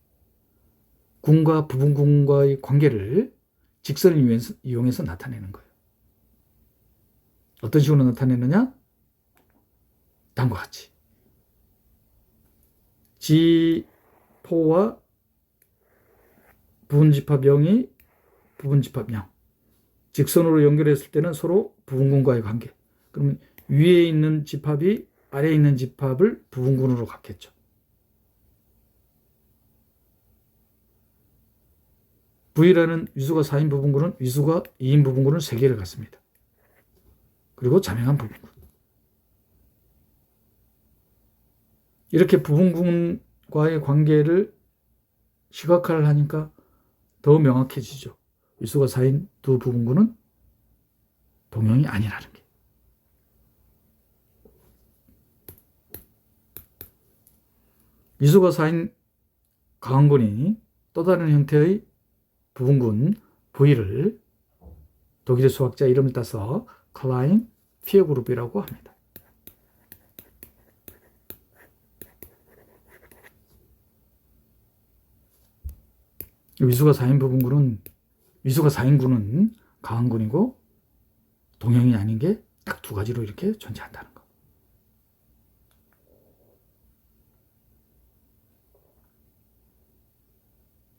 군과 부분군과의 관계를 직선을 이용해서 나타내는 거예요. 어떤 식으로 나타내느냐? 다음과 같이 G4와 부분집합 0이 부분집합 0. 직선으로 연결했을 때는 서로 부분군과의 관계. 그러면 위에 있는 집합이 아래에 있는 집합을 부분군으로 갖겠죠. V라는 위수가 4인 부분군은 위수가 2인 부분군을 3개를 갖습니다. 그리고 자명한 부분군. 이렇게 부분군과의 관계를 시각화를 하니까 더 명확해지죠. 위수가 4인 두 부분군은 동형이 아니라는 게. 위수가 4인 강원군이 또 다른 형태의 부분군 V를 독일의 수학자 이름을 따서 클라인 피어 그룹이라고 합니다. 위수가 4인 부분군은 위수가 4인군은 강원군이고 동형이 아닌 게 딱 2가지로 이렇게 존재한다는 거.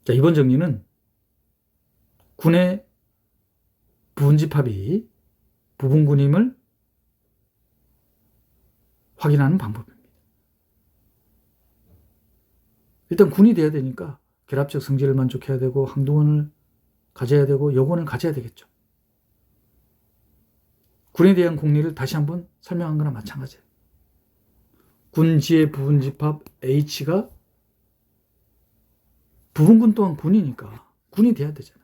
자, 이번 정리는 군의 부분집합이 부분군임을 확인하는 방법입니다. 일단 군이 돼야 되니까 결합적 성질을 만족해야 되고 항동원을 가져야 되고 여건을 가져야 되겠죠. 군에 대한 공리를 다시 한번 설명한 거나 마찬가지예요. 군지의 부분집합 H가 부분군 또한 군이니까 군이 돼야 되잖아요.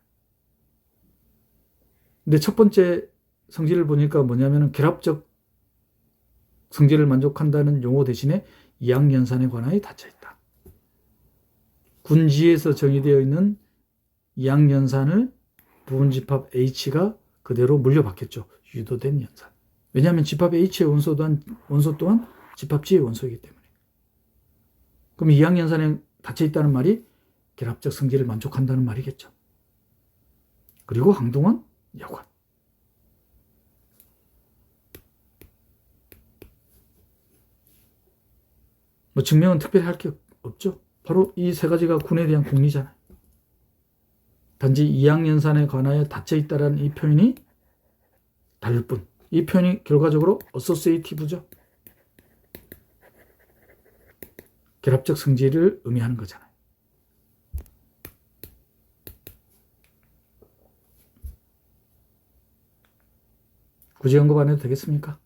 근데 첫 번째 성질을 보니까 뭐냐면은 결합적 성질을 만족한다는 용어 대신에 이항연산에 관하여 닫혀있다. 군지에서 정의되어 있는 이항연산을 부분집합 H가 그대로 물려받겠죠. 유도된 연산. 왜냐하면 집합 H의 원소 또한 집합 G의 원소이기 때문에. 그럼 이항연산에 닫혀있다는 말이 결합적 성질을 만족한다는 말이겠죠. 그리고 항동원, 여관. 뭐 증명은 특별히 할 게 없죠. 바로 이 3가지가 군에 대한 공리잖아요. 단지 이항연산에 관하여 닫혀있다라는 이 표현이 다를 뿐. 이 표현이 결과적으로 어소시에이티브죠. 결합적 성질을 의미하는 거잖아요. 굳이 언급 안 해도 되겠습니까?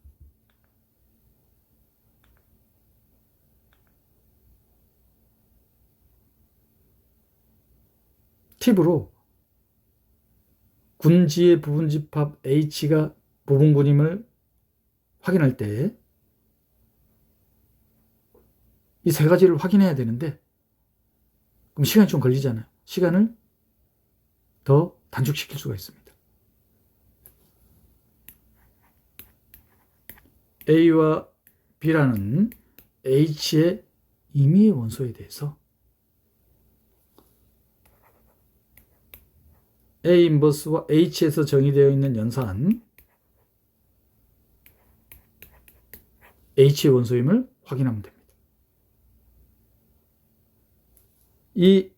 팁으로 군지의 부분집합 H가 부분군임을 확인할 때 이 3가지를 확인해야 되는데 그럼 시간이 좀 걸리잖아요. 시간을 더 단축시킬 수가 있습니다. A와 B라는 H의 임의의 원소에 대해서 A 인버스와 H에서 정의되어 있는 연산 H의 원소임을 확인하면 됩니다. 이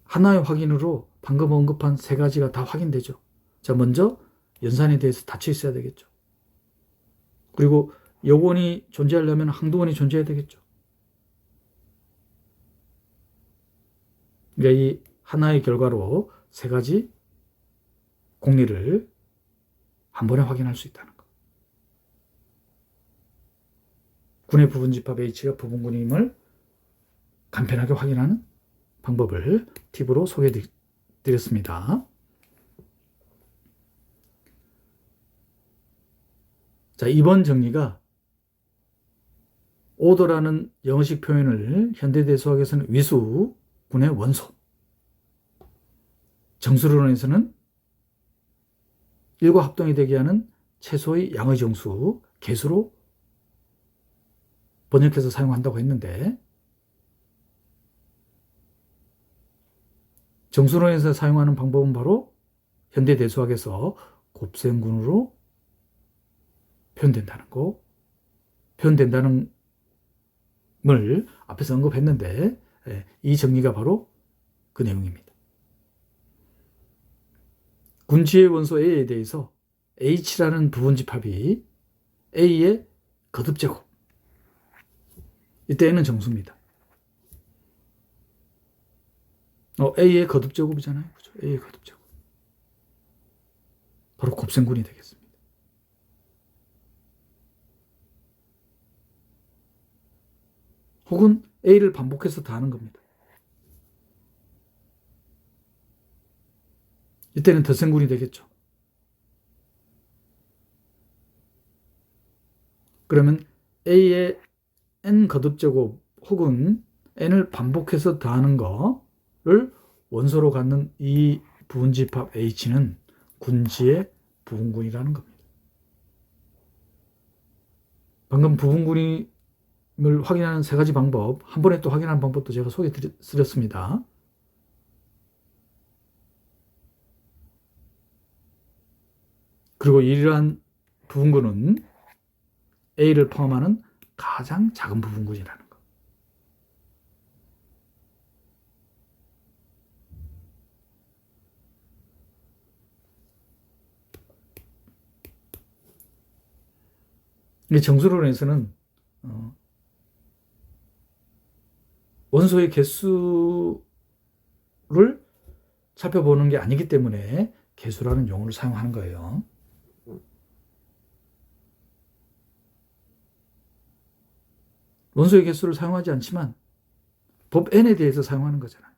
하나의 확인으로 방금 언급한 3가지가 다 확인되죠. 자, 먼저 연산에 대해서 닫혀 있어야 되겠죠. 그리고 여건이 존재하려면 항동원이 존재해야 되겠죠. 그러니까 이 하나의 결과로 3가지 공리를 한 번에 확인할 수 있다는 것. 군의 부분집합 H가 부분군임을 간편하게 확인하는 방법을 팁으로 소개해 드렸습니다. 자, 이번 정리가 오더라는 영어식 표현을 현대대수학에서는 위수, 군의 원소, 정수론에서는 일과 합동이 되게 하는 채소의 양의 정수, 개수로 번역해서 사용한다고 했는데, 정수론에서 사용하는 방법은 바로 현대대수학에서 곱셈군으로 표현된다는 걸 앞에서 언급했는데, 이 정리가 바로 그 내용입니다. 군지의 원소 A에 대해서 H라는 부분집합이 A의 거듭제곱, 이때는 정수입니다. A의 거듭제곱이잖아요. 그죠? A의 거듭제곱. 바로 곱셈군이 되겠습니다. 혹은 A를 반복해서 더하는 겁니다. 이때는 덧셈군이 되겠죠. 그러면 A의 n 거듭제곱 혹은 n을 반복해서 더하는 거를 원소로 갖는 이 부분집합 H는 군지의 부분군이라는 겁니다. 방금 부분군임을 확인하는 세 가지 방법, 한 번에 또 확인하는 방법도 제가 소개해 드렸습니다. 그리고 이러한 부분군은 A를 포함하는 가장 작은 부분군이라는 것. 이 정수론에서는 원소의 개수를 살펴보는 게 아니기 때문에 개수라는 용어를 사용하는 거예요. 원소의 개수를 사용하지 않지만 법 N에 대해서 사용하는 거잖아요.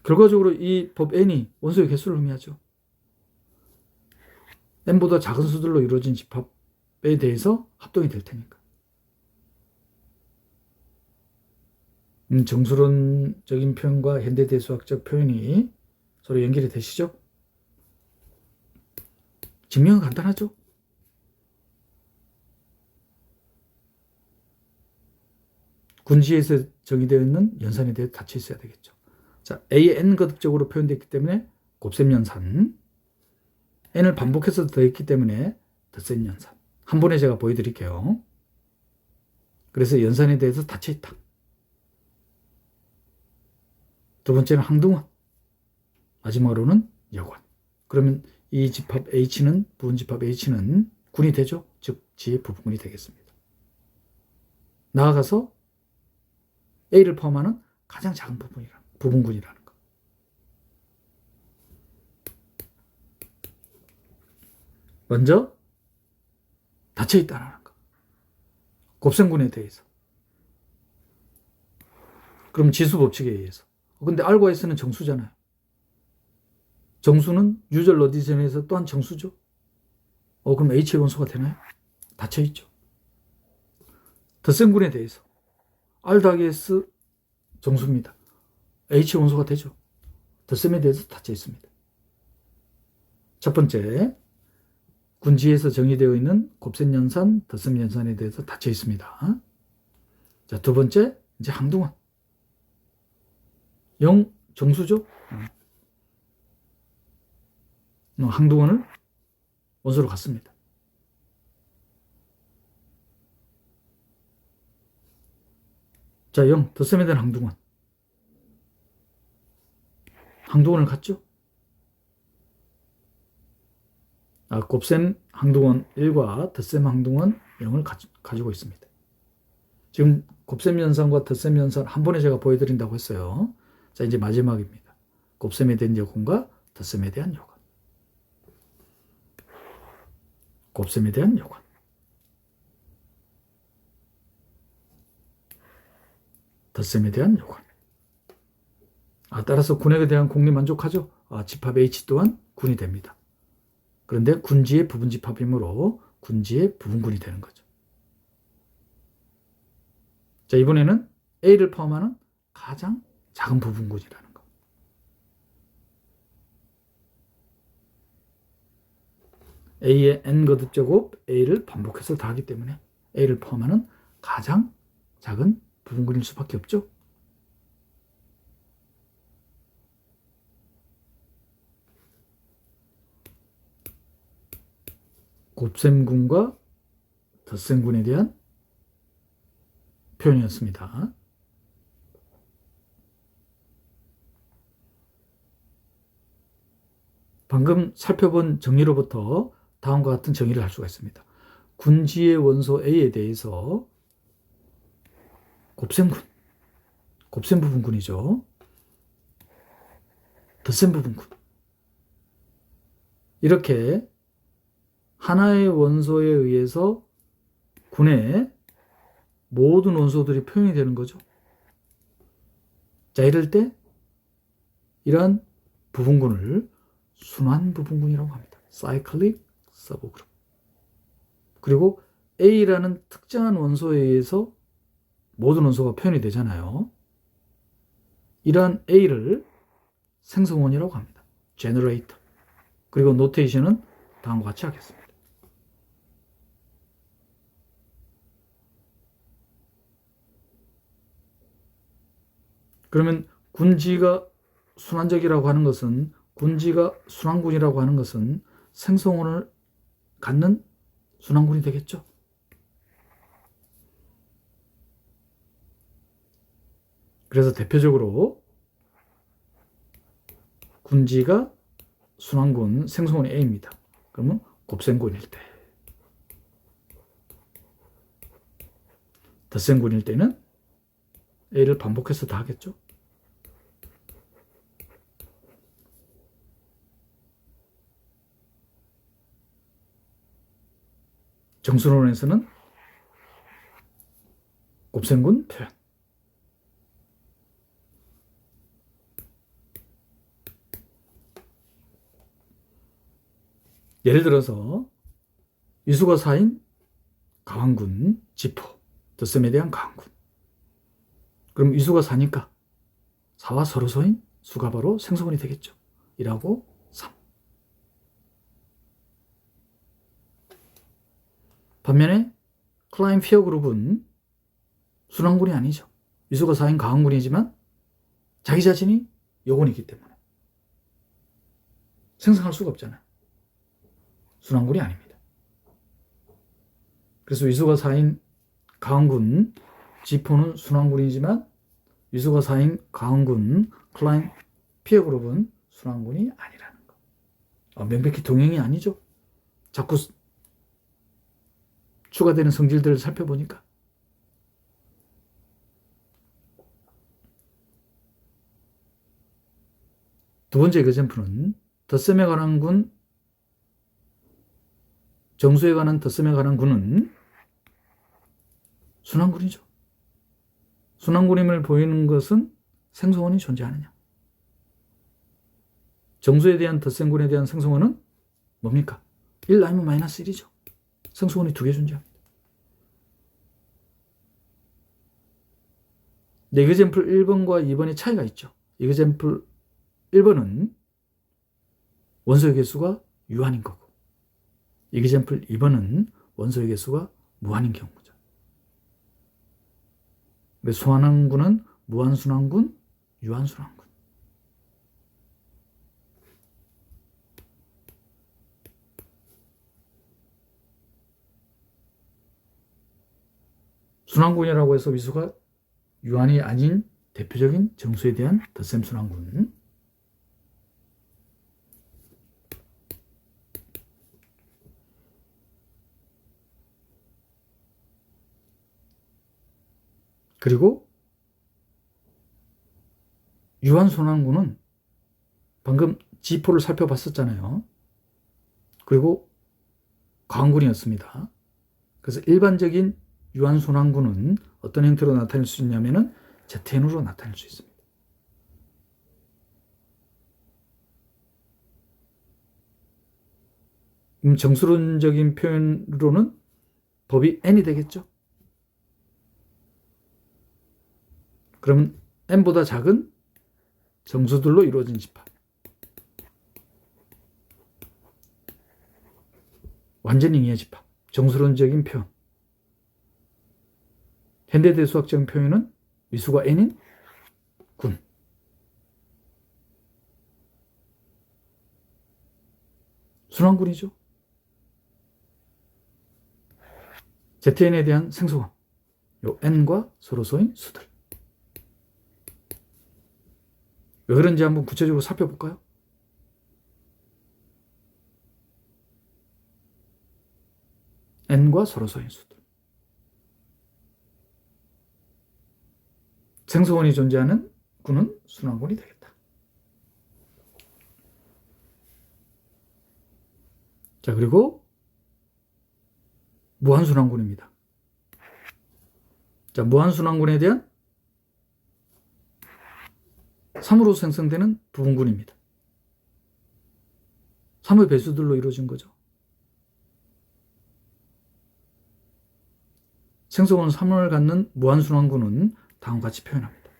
결과적으로 이 법 N이 원소의 개수를 의미하죠. N보다 작은 수들로 이루어진 집합에 대해서 합동이 될 테니까. 정수론적인 표현과 현대대수학적 표현이 서로 연결이 되시죠? 증명은 간단하죠? 군지에서 정의되어 있는 연산에 대해 닫혀 있어야 되겠죠. 자, A의 n 거듭적으로 표현되었기 때문에 곱셈연산, n을 반복해서 더했기 때문에 덧셈연산. 한 번에 제가 보여드릴게요. 그래서 연산에 대해서 닫혀 있다. 두 번째는 항등원, 마지막으로는 여관. 그러면 이 집합 H는, 부분집합 H는 군이 되죠. 즉 지의 부분군이 되겠습니다. 나아가서 A를 포함하는 가장 작은 부분군이라는 것. 먼저 닫혀 있다는 것. 곱셈군에 대해서. 그럼 지수 법칙에 의해서. 근데 R과 S는 정수잖아요. 정수는 유절 어디션에서 또한 정수죠. 그럼 H의 원소가 되나요? 닫혀 있죠. 덧셈군에 대해서. R 더하기 S 정수입니다. H 원소가 되죠. 덧셈에 대해서 닫혀 있습니다. 첫 번째, 군지에서 정의되어 있는 곱셈연산, 덧셈연산에 대해서 닫혀 있습니다. 자, 두 번째, 이제 항등원. 정수죠. 항등원을 원소로 갖습니다. 자, 덧셈에 대한 항등원. 항등원을 갖죠? 곱셈 항등원 1과 덧셈 항등원 0을 가지고 있습니다. 지금 곱셈 연산과 덧셈 연산 한 번에 제가 보여드린다고 했어요. 자, 이제 마지막입니다. 곱셈에 대한 여건과 덧셈에 대한 여건. 곱셈에 대한 여건. 덧셈에 대한 요건. 따라서 군액에 대한 공리 만족하죠. 집합 H 또한 군이 됩니다. 그런데 군지의 부분집합이므로 군지의 부분군이 되는 거죠. 자, 이번에는 A를 포함하는 가장 작은 부분군이라는 거. A의 n거듭 제곱 A를 반복해서 더하기 때문에 A를 포함하는 가장 작은 부분군일 수밖에 없죠. 곱셈군과 덧셈군에 대한 표현이었습니다. 방금 살펴본 정리로부터 다음과 같은 정의를 할 수가 있습니다. 군지의 원소 A에 대해서 곱셈군, 곱셈 부분군이죠. 덧셈 부분군. 이렇게 하나의 원소에 의해서 군의 모든 원소들이 표현이 되는 거죠. 자, 이럴 때 이러한 부분군을 순환 부분군이라고 합니다. Cyclic subgroup. 그리고 A라는 특정한 원소에 의해서 모든 원소가 표현이 되잖아요. 이러한 A를 생성원이라고 합니다. Generator. 그리고 노테이션은 다음과 같이 하겠습니다. 그러면 군지가 순환적이라고 하는 것은, 군지가 순환군이라고 하는 것은 생성원을 갖는 순환군이 되겠죠. 그래서 대표적으로 군지가 순환군, 생성원이 A입니다. 그러면 곱셈군일 때, 덧셈군일 때는 A를 반복해서 다 하겠죠. 정수론에서는 곱셈군 표현. 예를 들어서 위수가 4인 가왕군 지포, 덧셈에 대한 가왕군. 그럼 위수가 4니까 4와 서로소인 수가 바로 생성원이 되겠죠. 1하고 3. 반면에 클라인 피어 그룹은 순환군이 아니죠. 위수가 4인 가왕군이지만 자기 자신이 요군이기 때문에 생성할 수가 없잖아요. 순환군이 아닙니다. 그래서 위수가 4인 가왕군 지포는 순환군이지만 위수가 4인 가왕군 클라인 피어 그룹은 순환군이 아니라는 거. 명백히 동형이 아니죠. 자꾸 추가되는 성질들을 살펴보니까. 두 번째 에그젬플은 덧셈에 관한 군, 정수에 관한 덧셈에 관한 군은 순환군이죠. 순환군임을 보이는 것은 생성원이 존재하느냐. 정수에 대한 덧셈군에 대한 생성원은 뭡니까? 1 아니면 마이너스 1이죠. 생성원이 2개 존재합니다. 에그젬플 1번과 2번의 차이가 있죠. 에그젬플 1번은 원소의 개수가 유한인 거고, 에그젬플 2번은 원소의 개수가 무한인 경우죠. 순환군은 무한순환군, 유한순환군. 순환군이라고 해서 위수가 유한이 아닌 대표적인 정수에 대한 덧셈 순환군. 그리고 유한순환군은 방금 지포를 살펴봤었잖아요. 그리고 가왕군이었습니다. 그래서 일반적인 유한순환군은 어떤 형태로 나타낼 수 있냐면은 ZN으로 나타낼 수 있습니다. 정수론적인 표현으로는 법이 n이 되겠죠. 그러면 n보다 작은 정수들로 이루어진 집합. 완전 잉여 집합. 정수론적인 표현. 현대대수학적인 표현은 위수가 n인 군. 순환군이죠. ZN에 대한 생소함. 요 n과 서로소인 수들. 왜 그런지 한번 구체적으로 살펴볼까요? n과 서로소인 수들. 생소원이 존재하는 군은 순환군이 되겠다. 자, 그리고 무한순환군입니다. 자, 무한순환군에 대한 3으로 생성되는 부분군입니다. 3의 배수들로 이루어진 거죠. 생성원 3을 갖는 무한순환군은 다음과 같이 표현합니다.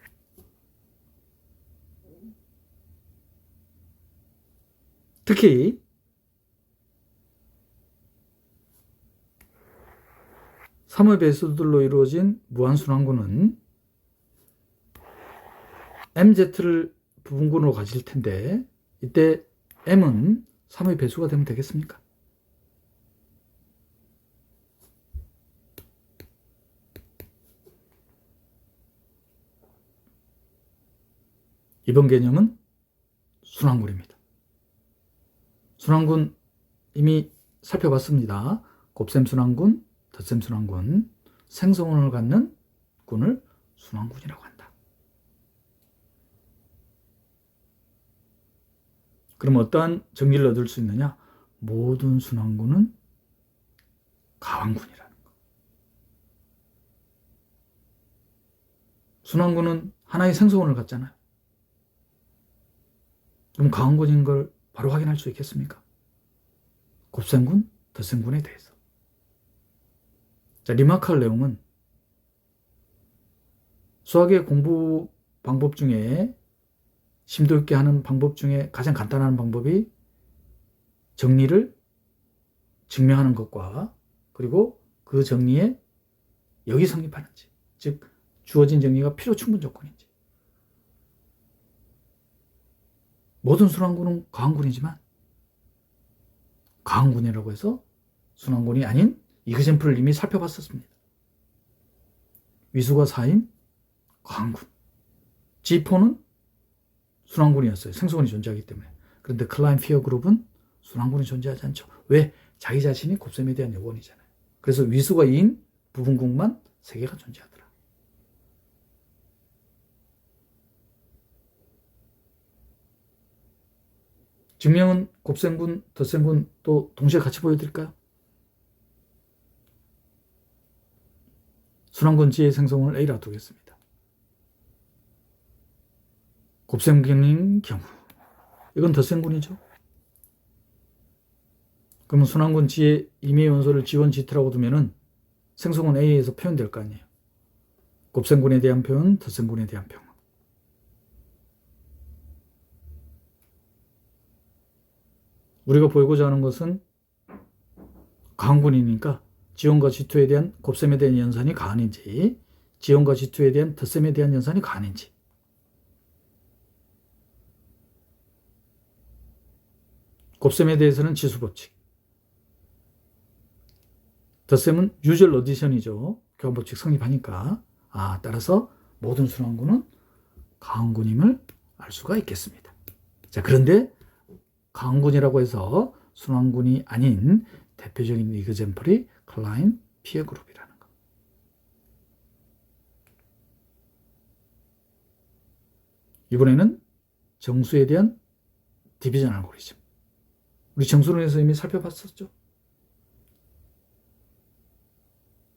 특히 3의 배수들로 이루어진 무한순환군은 MZ를 부분군으로 가질 텐데 이때 M은 3의 배수가 되면 되겠습니까? 이번 개념은 순환군입니다. 순환군 이미 살펴봤습니다. 곱셈 순환군, 덧셈 순환군, 생성원을 갖는 군을 순환군이라고 한다. 그럼 어떠한 정리를 얻을 수 있느냐? 모든 순환군은 가왕군이라는 것. 순환군은 하나의 생성원을 갖잖아요. 그럼 가왕군인 걸 바로 확인할 수 있겠습니까? 곱셈군, 덧셈군에 대해서. 자, 리마크할 내용은 수학의 공부 방법 중에 심도 있게 하는 방법 중에 가장 간단한 방법이 정리를 증명하는 것과 그리고 그 정리에 역이 성립하는지, 즉 주어진 정리가 필요 충분 조건인지. 모든 순환군은 가왕군이지만 가왕군이라고 해서 순환군이 아닌 이그젠플을 이미 살펴봤었습니다. 위수가 4인 가왕군. G4는 순환군이었어요. 생성원이 존재하기 때문에. 그런데 클라인 피어 그룹은 순환군이 존재하지 않죠. 왜? 자기 자신이 곱셈에 대한 요건이잖아요. 그래서 위수가 2인 부분군만 3개가 존재하더라. 증명은 곱셈군, 덧셈군 또 동시에 같이 보여드릴까요? 순환군 G의 생성원을 A라 두겠습니다. 곱셈군인 경우 이건 덧셈군이죠. 그러면 순환군 G의 임의 원소를 G1, G2라고 두면은 생성원 A에서 표현될 거 아니에요. 곱셈군에 대한 표현, 덧셈군에 대한 표현. 우리가 보이고자 하는 것은 가왕군이니까 G1과 G2에 대한 곱셈에 대한 연산이 가한인지 G1과 G2에 대한 덧셈에 대한 연산이 가한인지. 곱셈에 대해서는 지수법칙, 덧셈은 유절 어디션이죠. 교환법칙 성립하니까 따라서 모든 순환군은 가왕군임을 알 수가 있겠습니다. 자, 그런데 가왕군이라고 해서 순환군이 아닌 대표적인 이그젠플이 클라인 피어 그룹이라는 것. 이번에는 정수에 대한 디비전 알고리즘. 우리 정수론에서 이미 살펴봤었죠.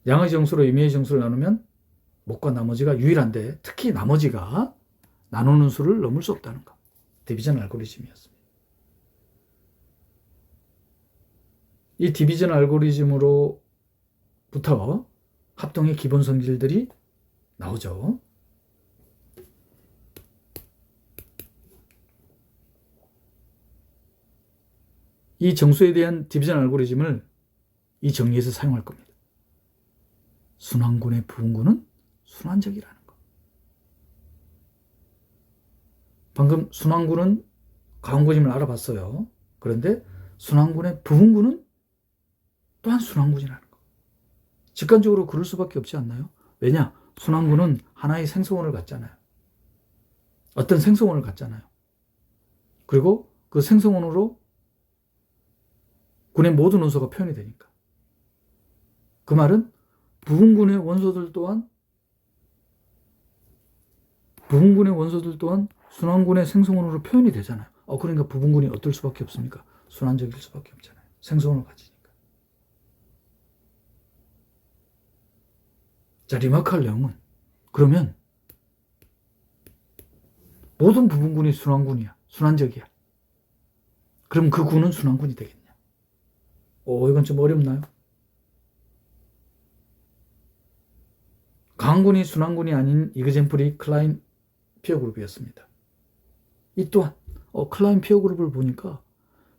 양의 정수로 임의의 정수를 나누면 목과 나머지가 유일한데 특히 나머지가 나누는 수를 넘을 수 없다는 것. 디비전 알고리즘이었습니다. 이 디비전 알고리즘으로부터 합동의 기본 성질들이 나오죠. 이 정수에 대한 디비전 알고리즘을 이 정리에서 사용할 겁니다. 순환군의 부분군은 순환적이라는 것. 방금 순환군은 가운그림을 알아봤어요. 그런데 순환군의 부분군은 또한 순환군이라는 것. 직관적으로 그럴 수밖에 없지 않나요? 왜냐? 순환군은 하나의 생성원을 갖잖아요. 어떤 생성원을 갖잖아요. 그리고 그 생성원으로 군의 모든 원소가 표현이 되니까. 그 말은 부분군의 원소들 또한 순환군의 생성원으로 표현이 되잖아요. 그러니까 부분군이 어떨 수밖에 없습니까? 순환적일 수밖에 없잖아요. 생성원을 가지니까. 자, 리마크할 내용은 그러면 모든 부분군이 순환군이야. 순환적이야. 그럼 그 군은 순환군이 되겠냐? 이건 좀 어렵나요? 강군이 순환군이 아닌 이그젠플이 클라인 피어 그룹이었습니다. 이 또한 클라인 피어 그룹을 보니까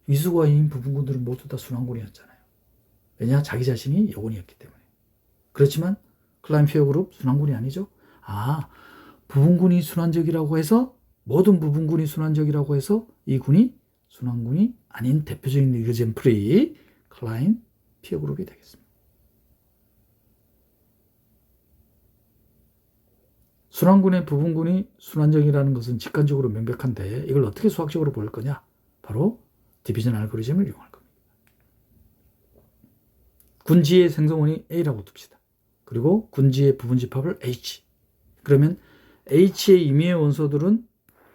위수과 인 부분군들은 모두 다 순환군이었잖아요. 왜냐? 자기 자신이 여군이었기 때문에. 그렇지만 클라인 피어 그룹 순환군이 아니죠. 부분군이 순환적이라고 해서 모든 부분군이 순환적이라고 해서 이 군이 순환군이 아닌 대표적인 이그젠플이 클라인 피어 그룹이 되겠습니다. 순환군의 부분군이 순환적이라는 것은 직관적으로 명백한데 이걸 어떻게 수학적으로 보일 거냐? 바로 디비전 알고리즘을 이용할 겁니다. 군지의 생성원이 A라고 둡시다. 그리고 군지의 부분집합을 H. 그러면 H의 임의의 원소들은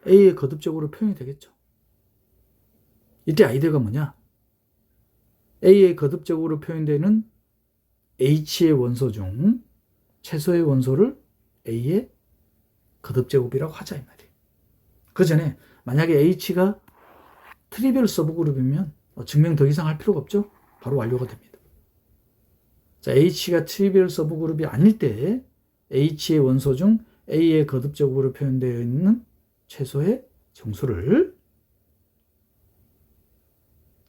A의 거듭적으로 표현이 되겠죠. 이때 아이디어가 뭐냐? A의 거듭적으로 표현되는 H의 원소 중 최소의 원소를 A의 거듭제곱이라고 하자 이 말이에요. 그 전에 만약에 H가 트리비얼 서브그룹이면 증명 더 이상 할 필요가 없죠. 바로 완료가 됩니다. 자, H가 트리비얼 서브그룹이 아닐 때 H의 원소 중 A의 거듭제곱으로 표현되어 있는 최소의 정수를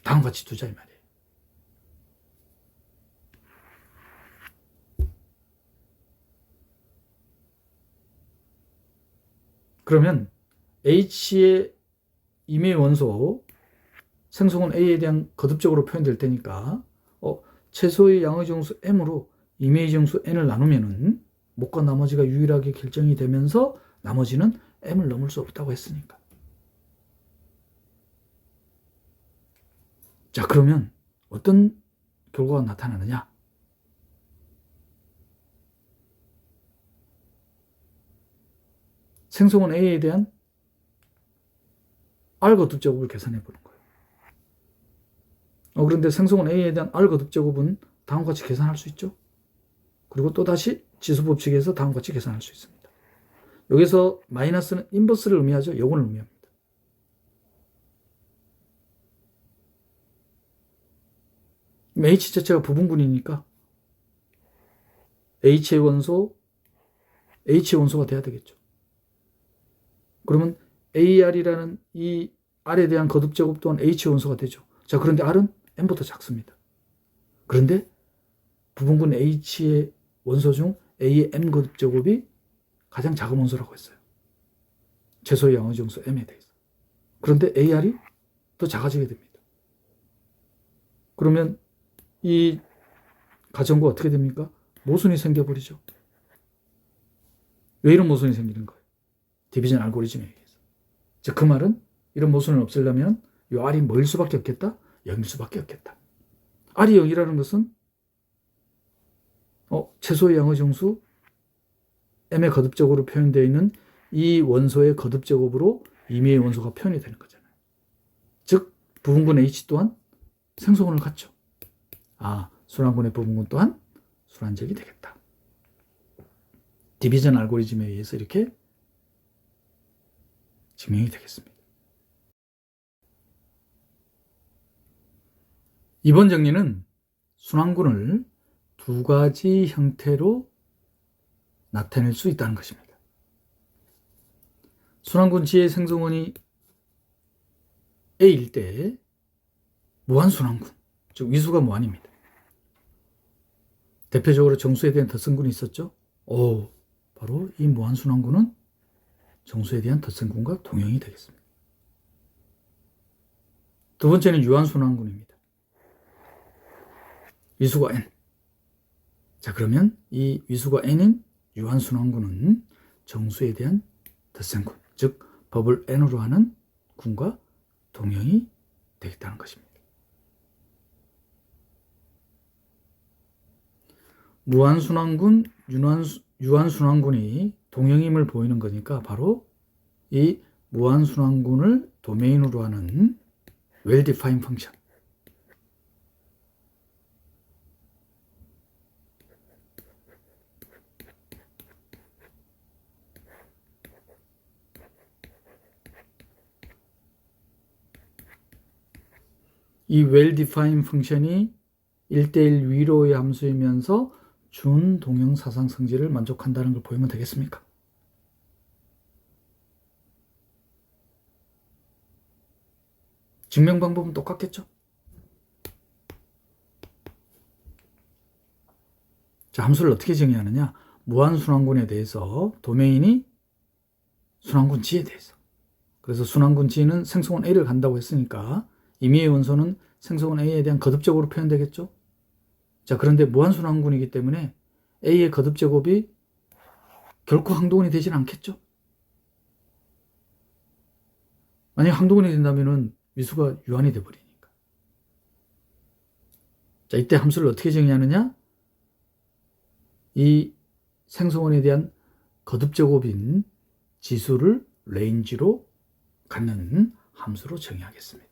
다음과 같이 두자 이 말이에요. 그러면 H의 임의 원소 생성원 A에 대한 거듭적으로 표현될 테니까 최소의 양의 정수 M으로 임의 정수 N을 나누면은 목과 나머지가 유일하게 결정이 되면서 나머지는 M을 넘을 수 없다고 했으니까. 자, 그러면 어떤 결과가 나타나느냐? 생성원 A에 대한 R 거듭제곱을 계산해 보는 거예요. 그런데 생성원 A에 대한 R 거듭제곱은 다음과 같이 계산할 수 있죠. 그리고 또다시 지수법칙에서 다음과 같이 계산할 수 있습니다. 여기서 마이너스는 인버스를 의미하죠. 요건을 의미합니다. H 자체가 부분군이니까 H의 원소가 돼야 되겠죠. 그러면 AR이라는 이 R에 대한 거듭제곱 또한 H 원소가 되죠. 자, 그런데 R은 M보다 작습니다. 그런데 부분군 H의 원소 중 A의 M 거듭제곱이 가장 작은 원소라고 했어요. 최소의 양의 정수 M에 대해서. 그런데 AR이 더 작아지게 됩니다. 그러면 이 가정과 어떻게 됩니까? 모순이 생겨버리죠. 왜 이런 모순이 생기는 거예요? 디비전 알고리즘에 의해서. 자, 그 말은 이런 모순을 없애려면 이 R이 뭐일 수밖에 없겠다? 0일 수밖에 없겠다. R이 0이라는 것은 최소의 양의 정수 M의 거듭적으로 표현되어 있는 이 원소의 거듭제곱으로 임의의 원소가 표현이 되는 거잖아요. 즉 부분군 H 또한 생성원을 갖죠. 순환군의 부분군 또한 순환적이 되겠다. 디비전 알고리즘에 의해서 이렇게 증명이 되겠습니다. 이번 정리는 순환군을 두 가지 형태로 나타낼 수 있다는 것입니다. 순환군 G의 생성원이 A일 때 무한순환군, 즉 위수가 무한입니다. 대표적으로 정수에 대한 덧셈군이 있었죠. 바로 이 무한순환군은 정수에 대한 덧셈군과 동형이 되겠습니다. 두 번째는 유한순환군입니다. 위수가 n. 자, 그러면 이 위수가 n인 유한순환군은 정수에 대한 덧셈군, 즉 법을 n으로 하는 군과 동형이 되겠다는 것입니다. 무한순환군, 유한순환군이 동형임을 보이는 거니까 바로 이 무한순환군을 도메인으로 하는 well-defined 펑션, 이 well-defined 펑션이 1대1 위로의 함수이면서 준동형사상 성질을 만족한다는 걸 보이면 되겠습니까? 증명 방법은 똑같겠죠? 자, 함수를 어떻게 정의하느냐? 무한순환군에 대해서 도메인이 순환군 G에 대해서. 그래서 순환군 G는 생성원 A를 간다고 했으니까 임의의 원소는 생성원 A에 대한 거듭제곱으로 표현되겠죠? 자, 그런데 무한순환군이기 때문에 A의 거듭제곱이 결코 항동원이 되진 않겠죠? 만약 항동원이 된다면 위수가 유한이 되어버리니까. 자, 이때 함수를 어떻게 정의하느냐? 이 생성원에 대한 거듭제곱인 지수를 레인지로 갖는 함수로 정의하겠습니다.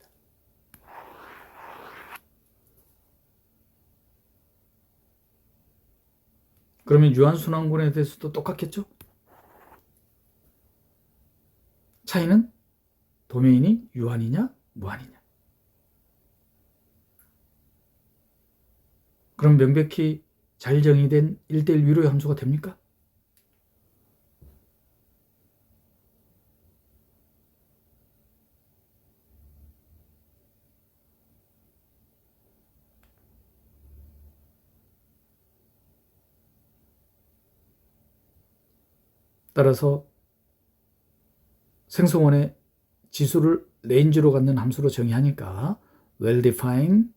그러면 유한순환군에 대해서도 똑같겠죠? 차이는 도메인이 유한이냐 무한이냐. 그럼 명백히 잘 정의된 1대1 위로의 함수가 됩니까? 따라서 생성원의 지수를 레인지로 갖는 함수로 정의하니까 well-defined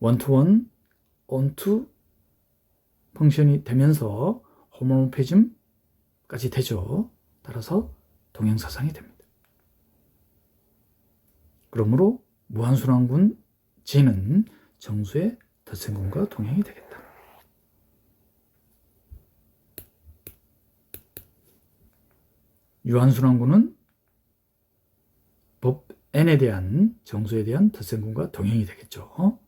one-to-one, on-to 펑션이 되면서 호모모피즘까지 되죠. 따라서 동형사상이 됩니다. 그러므로 무한순환군 G는 정수의 덧셈군과 동형이 되겠다. 유한순환군은 법 n에 대한 정수에 대한 덧셈군과 동형이 되겠죠.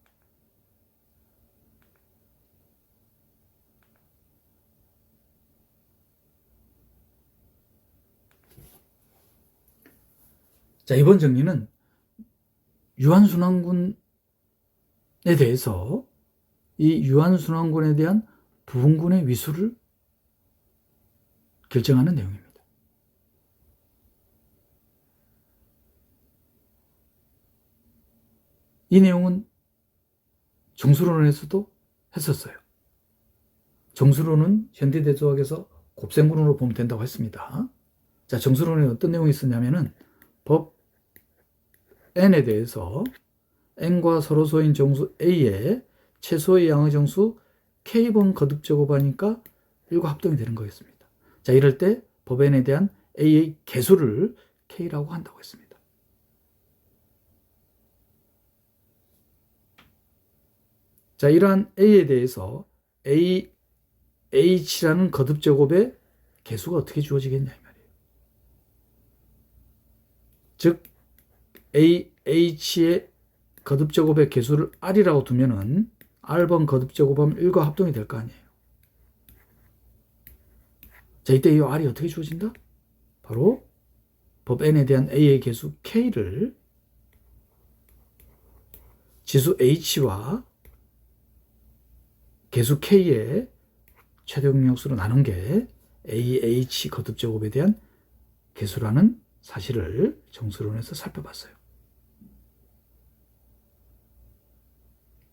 자, 이번 정리는 유한순환군에 대해서 이 유한순환군에 대한 부분군의 위수를 결정하는 내용입니다. 이 내용은 정수론에서도 했었어요. 정수론은 현대대조학에서 곱셈군으로 보면 된다고 했습니다. 자, 정수론에 어떤 내용이 있었냐면은 법 n에 대해서 n과 서로소인 정수 a의 최소의 양의 정수 k번 거듭제곱하니까 1과 합동이 되는 거였습니다. 자, 이럴 때 법 n에 대한 a의 개수를 k라고 한다고 했습니다. 자, 이러한 a에 대해서 h라는 거듭제곱의 개수가 어떻게 주어지겠냐 이 말이에요. 즉 h의 거듭제곱의 개수를 r이라고 두면은 r번 거듭제곱하면 1과 합동이 될 거 아니에요. 자, 이때 이 R이 어떻게 주어진다? 바로 법 N에 대한 A의 개수 K를 지수 H와 개수 K의 최대 공역수로 나눈 게 AH 거듭제곱에 대한 개수라는 사실을 정수론에서 살펴봤어요.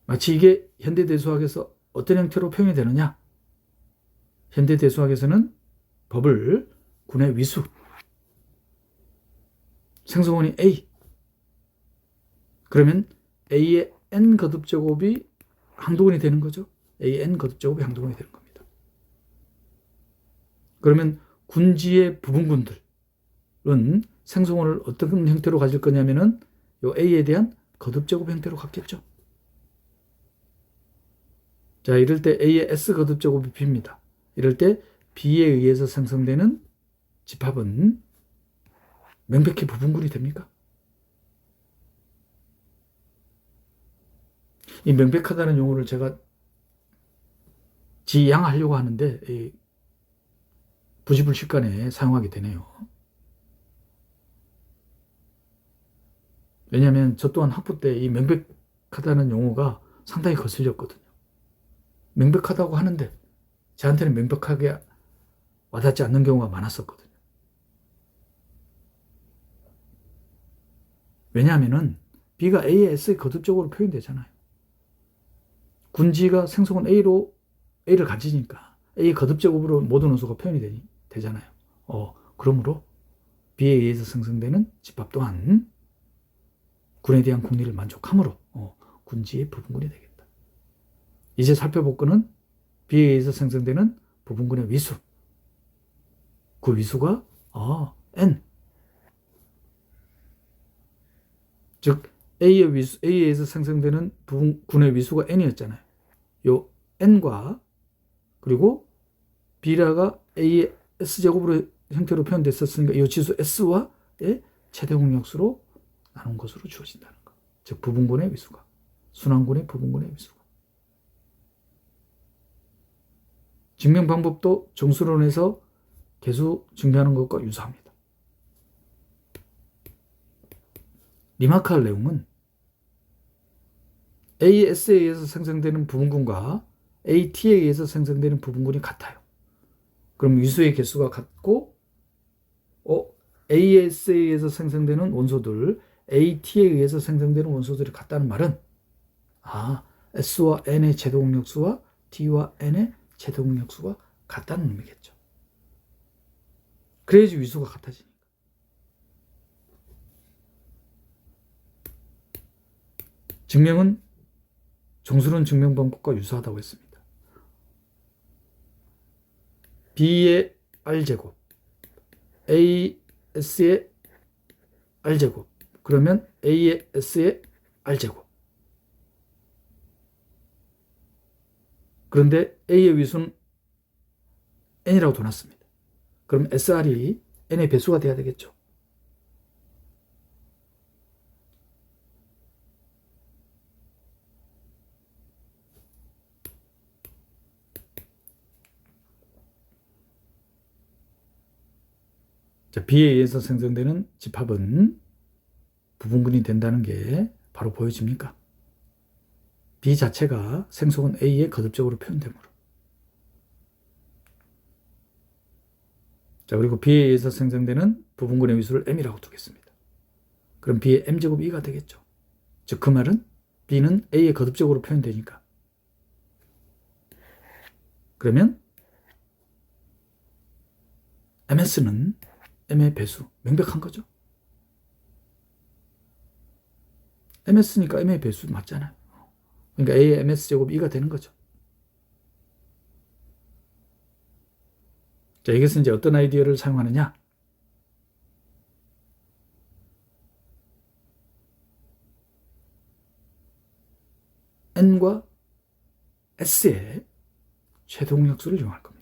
마치 이게 현대대수학에서 어떤 형태로 표현이 되느냐? 현대대수학에서는 법을 군의 위수, 생성원이 A, 그러면 A의 n 거듭제곱이 항도근이 되는 거죠. A의 n 거듭제곱이 항도근이 되는 겁니다. 그러면 군지의 부분군들은 생성원을 어떤 형태로 가질 거냐면은 요 A에 대한 거듭제곱 형태로 갖겠죠. 자, 이럴 때 A의 S 거듭제곱이 B입니다. 이럴 때 B에 의해서 생성되는 집합은 명백히 부분군이 됩니까? 이 명백하다는 용어를 제가 지양하려고 하는데 부지불식간에 사용하게 되네요. 왜냐하면 저 또한 학부 때 이 명백하다는 용어가 상당히 거슬렸거든요. 명백하다고 하는데 저한테는 명백하게 와닿지 않는 경우가 많았었거든요. 왜냐하면은 B가 A의 S의 거듭적으로 표현되잖아요. 군지가 생성은 A를 가지니까 A의 거듭제곱으로 모든 원소가 표현이 되잖아요. 그러므로 B에 의해서 생성되는 집합 또한 군에 대한 궁리를 만족함으로 군지의 부분군이 되겠다. 이제 살펴볼 거는 B에 의해서 생성되는 부분군의 위수. 그 위수가 N. 즉 A에 의해서 생성되는 부분군의 위수가 N이었잖아요. 요 N과 그리고 B라가 A의 S제곱으로 형태로 표현됐었으니까 이 지수 S와의 최대 공역수로 나눈 것으로 주어진다는 것. 즉 부분군의 위수가 순환군의 부분군의 위수가. 증명 방법도 정수론에서 개수 증명하는 것과 유사합니다. 리마크할 내용은 AS에 의해서 생성되는 부분군과 AT에 의해서 생성되는 부분군이 같아요. 그럼 위수의 개수가 같고 AS에 의해서 생성되는 원소들, AT에 의해서 생성되는 원소들이 같다는 말은 S와 N의 최대 공역수와 T와 N의 최대 공역수가 같다는 의미겠죠. 그래야지 위수가 같아지니까. 증명은 정수론 증명 방법과 유사하다고 했습니다. B의 R제곱, AS의 R제곱, 그러면 A의 S의 R제곱. 그런데 A의 위수는 N이라고 둬놨습니다. 그럼 SR이 N의 배수가 돼야 되겠죠. 자, B에 의해서 생성되는 집합은 부분군이 된다는 게 바로 보여집니까? B 자체가 생성은 A의 거듭적으로 표현되므로. 자, 그리고 B에 의해서 생성되는 부분군의 위수를 M이라고 두겠습니다. 그럼 B의 M제곱 2가 되겠죠. 즉, 그 말은 B는 A의 거듭적으로 표현되니까. 그러면 MS는 M의 배수, 명백한 거죠. MS니까 M의 배수 맞잖아요. 그러니까 A의 MS제곱 2가 되는 거죠. 자, 여기서 이제 어떤 아이디어를 사용하느냐? N과 S의 최대 공역수를 이용할 겁니다.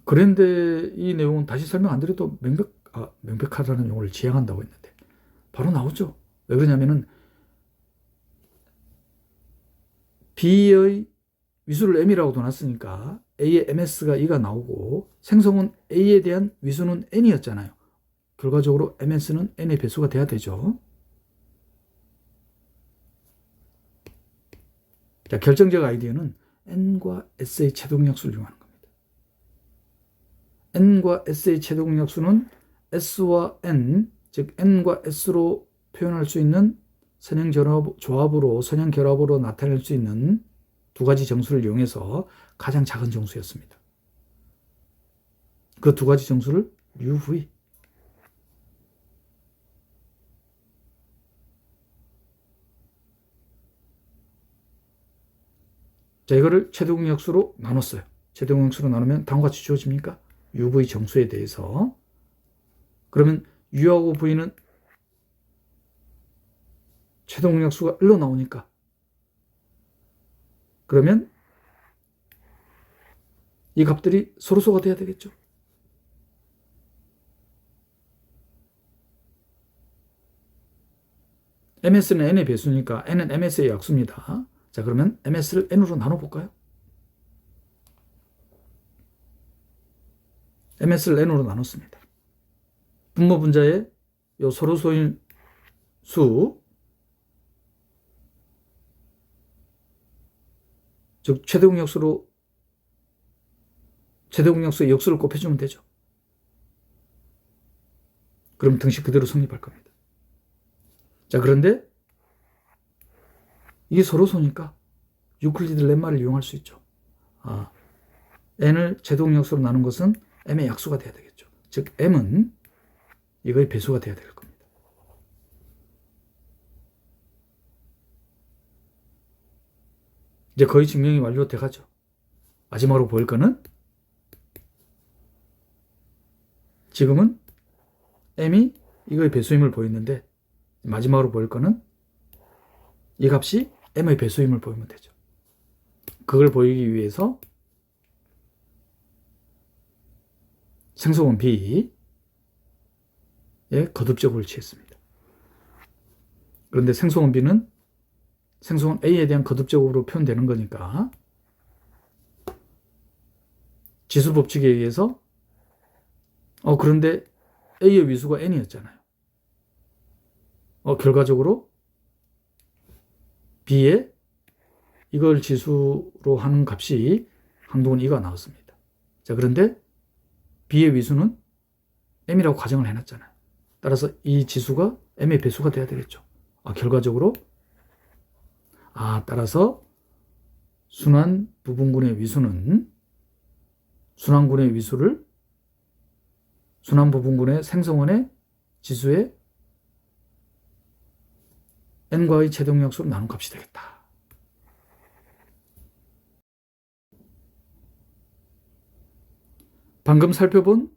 그런데 이 내용은 다시 설명 안 드려도 명백하다는 용어를 지향한다고 했는데 바로 나오죠. 왜 그러냐면은 B의 위수를 m이라고 놨으니까 A의 ms가 2가 나오고 생성원 A에 대한 위수는 n이었잖아요. 결과적으로 ms는 n의 배수가 돼야 되죠. 자, 결정적 아이디어는 n과 s의 최동약수를 이용하는 겁니다. n과 s의 최동약수는 s와 n, 즉 n과 s로 표현할 수 있는 선형조합으로 선형결합으로 나타낼 수 있는 두 가지 정수를 이용해서 가장 작은 정수였습니다. 그 두 가지 정수를 UV, 자, 이거를 최대공약수로 나눴어요. 최대공약수로 나누면 다음과 같이 주어집니까? UV 정수에 대해서. 그러면 U하고 V는 최대공약수가 1로 나오니까. 그러면 이 값들이 서로소가 돼야 되겠죠. MS는 N의 배수니까 N은 MS의 약수입니다. 자, 그러면 MS를 N으로 나눠볼까요? MS를 N으로 나눴습니다. 분모 분자의 요 서로소인 수, 즉 최대공약수의 역수를 곱해주면 되죠. 그럼 등식 그대로 성립할 겁니다. 자, 그런데 이게 서로소니까 유클리드 렘마를 이용할 수 있죠. n을 최대공약수로 나눈 것은 m의 약수가 돼야 되겠죠. 즉 m은 이거의 배수가 돼야 될 겁니다. 이제 거의 증명이 완료돼 가죠. 마지막으로 보일 거는 지금은 m이 이거의 배수임을 보이는데 마지막으로 보일 거는 이 값이 m의 배수임을 보이면 되죠. 그걸 보이기 위해서 생성원 B에 거듭적을 취했습니다. 그런데 생성원 B는 생성원 A에 대한 거듭적으로 표현되는 거니까 지수법칙에 의해서 그런데 A의 위수가 n이었잖아요. 결과적으로 B에 이걸 지수로 하는 값이 항동은 2가 나왔습니다. 자, 그런데 B의 위수는 m이라고 가정을 해놨잖아요. 따라서 이 지수가 m의 배수가 돼야 되겠죠. 결과적으로 따라서 순환 부분군의 위수는 순환군의 위수를 순환 부분군의 생성원의 지수의 n과의 최대공약수로 나눈 값이 되겠다. 방금 살펴본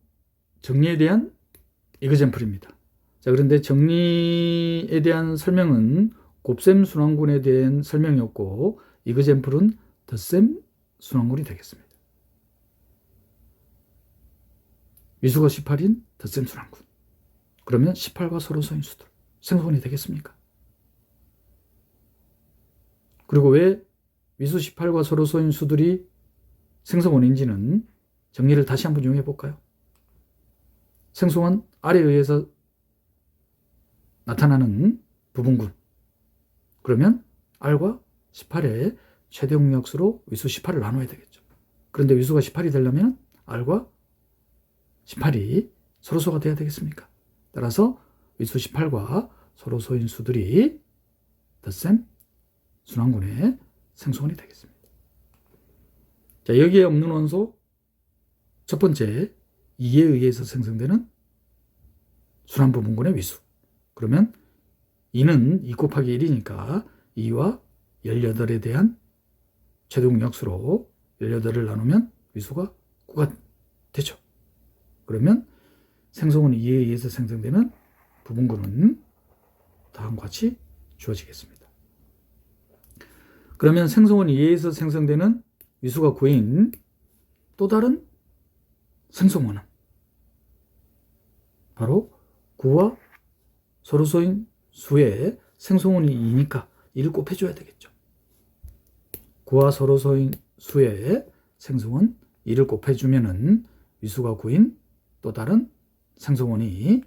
정리에 대한 이그젬플입니다. 자, 그런데 정리에 대한 설명은 곱셈 순환군에 대한 설명이었고 이그젬플은 덧셈 순환군이 되겠습니다. 위수가 18인 덧셈 순환군. 그러면 18과 서로소인 수들 생성원이 되겠습니까? 그리고 왜 위수 18과 서로소인 수들이 생성원인지는 정리를 다시 한번 이용해 볼까요? 생성원 R에 의해서 나타나는 부분군. 그러면 R과 18의 최대공약수로 위수 18을 나눠야 되겠죠. 그런데 위수가 18이 되려면 R과 18이 서로소가 돼야 되겠습니까? 따라서 위수 18과 서로소인 수들이 덧셈 순환군의 생성원이 되겠습니다. 자, 여기에 없는 원소 첫 번째 2에 의해서 생성되는 순환 부분군의 위수. 그러면 2는 2 곱하기 1이니까 2와 18에 대한 최대공약수로 18을 나누면 위수가 9가 되죠. 그러면 생성원 2에 의해서 생성되는 부분군은 다음과 같이 주어지겠습니다. 그러면 생성원 2에 의해서 생성되는 위수가 9인 또 다른 생성원은 바로 9와 서로소인 수의 생성원이 2니까 1을 곱해줘야 되겠죠. 구와 서로소인 수의 생성원 2를 곱해주면은 위수가 9인 또 다른 생성원이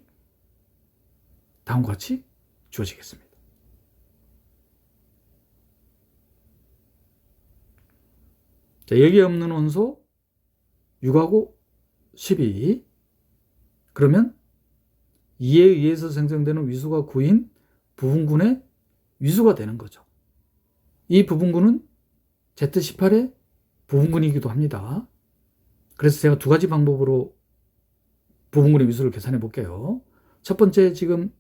다음과 같이 주어지겠습니다. 자, 여기에 없는 원소 6하고 12. 그러면 2에 의해서 생성되는 위수가 9인 부분군의 위수가 되는 거죠. 이 부분군은 Z18의 부분군이기도 합니다. 그래서 제가 두 가지 방법으로 부분군의 위수를 계산해 볼게요. 첫 번째, 지금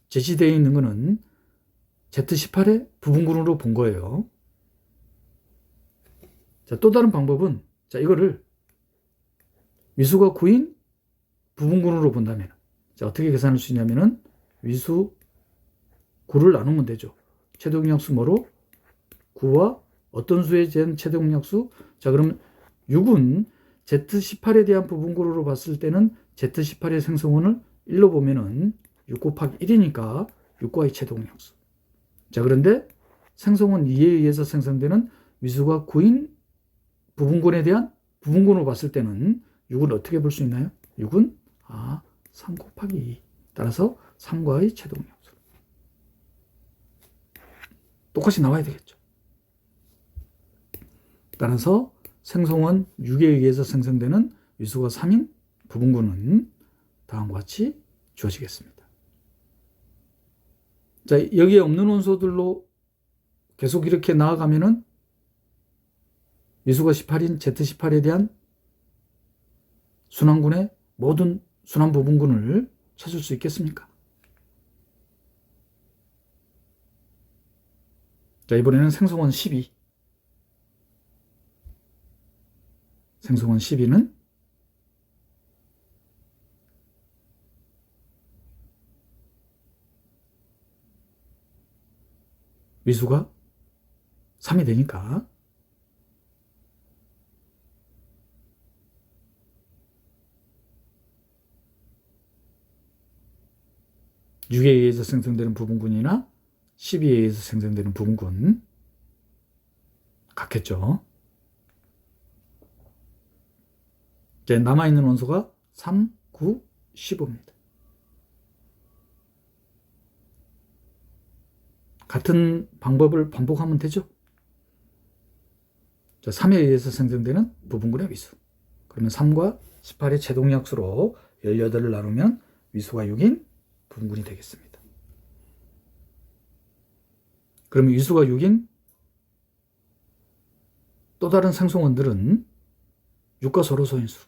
제시되어 있는 것은 Z18의 부분군으로 본 거예요. 자, 또 다른 방법은, 자, 이거를 위수가 9인 부분군으로 본다면, 자, 어떻게 계산할 수 있냐면은 위수 9를 나누면 되죠. 최대공약수 뭐로? 9와 어떤 수에 대한 최대공약수? 자, 그러면 6은 Z18에 대한 부분군으로 봤을 때는 Z18의 생성원을 1로 보면은 6 곱하기 1이니까 6과의 최대공약수. 자, 그런데 생성원 2에 의해서 생성되는 위수가 9인 부분군에 대한 부분군으로 봤을 때는 6을 어떻게 볼 수 있나요? 6은 3 곱하기 2. 따라서 3과의 최대공약수. 똑같이 나와야 되겠죠. 따라서 생성원 6에 의해서 생성되는 위수가 3인 부분군은 다음과 같이 주어지겠습니다. 자, 여기에 없는 원소들로 계속 이렇게 나아가면은 위수가 18인 Z18에 대한 순환군의 모든 순환 부분군을 찾을 수 있겠습니까? 자, 이번에는 생성원 12. 생성원 12는 위수가 3이 되니까 6에 의해서 생성되는 부분군이나 12에 의해서 생성되는 부분군 같겠죠. 이제 남아있는 원소가 3, 9, 15입니다. 같은 방법을 반복하면 되죠. 자, 3에 의해서 생성되는 부분군의 위수. 그러면 3과 18의 최동약수로 18을 나누면 위수가 6인 부분군이 되겠습니다. 그러면 위수가 6인 또 다른 생성원들은 6과 서로 소인수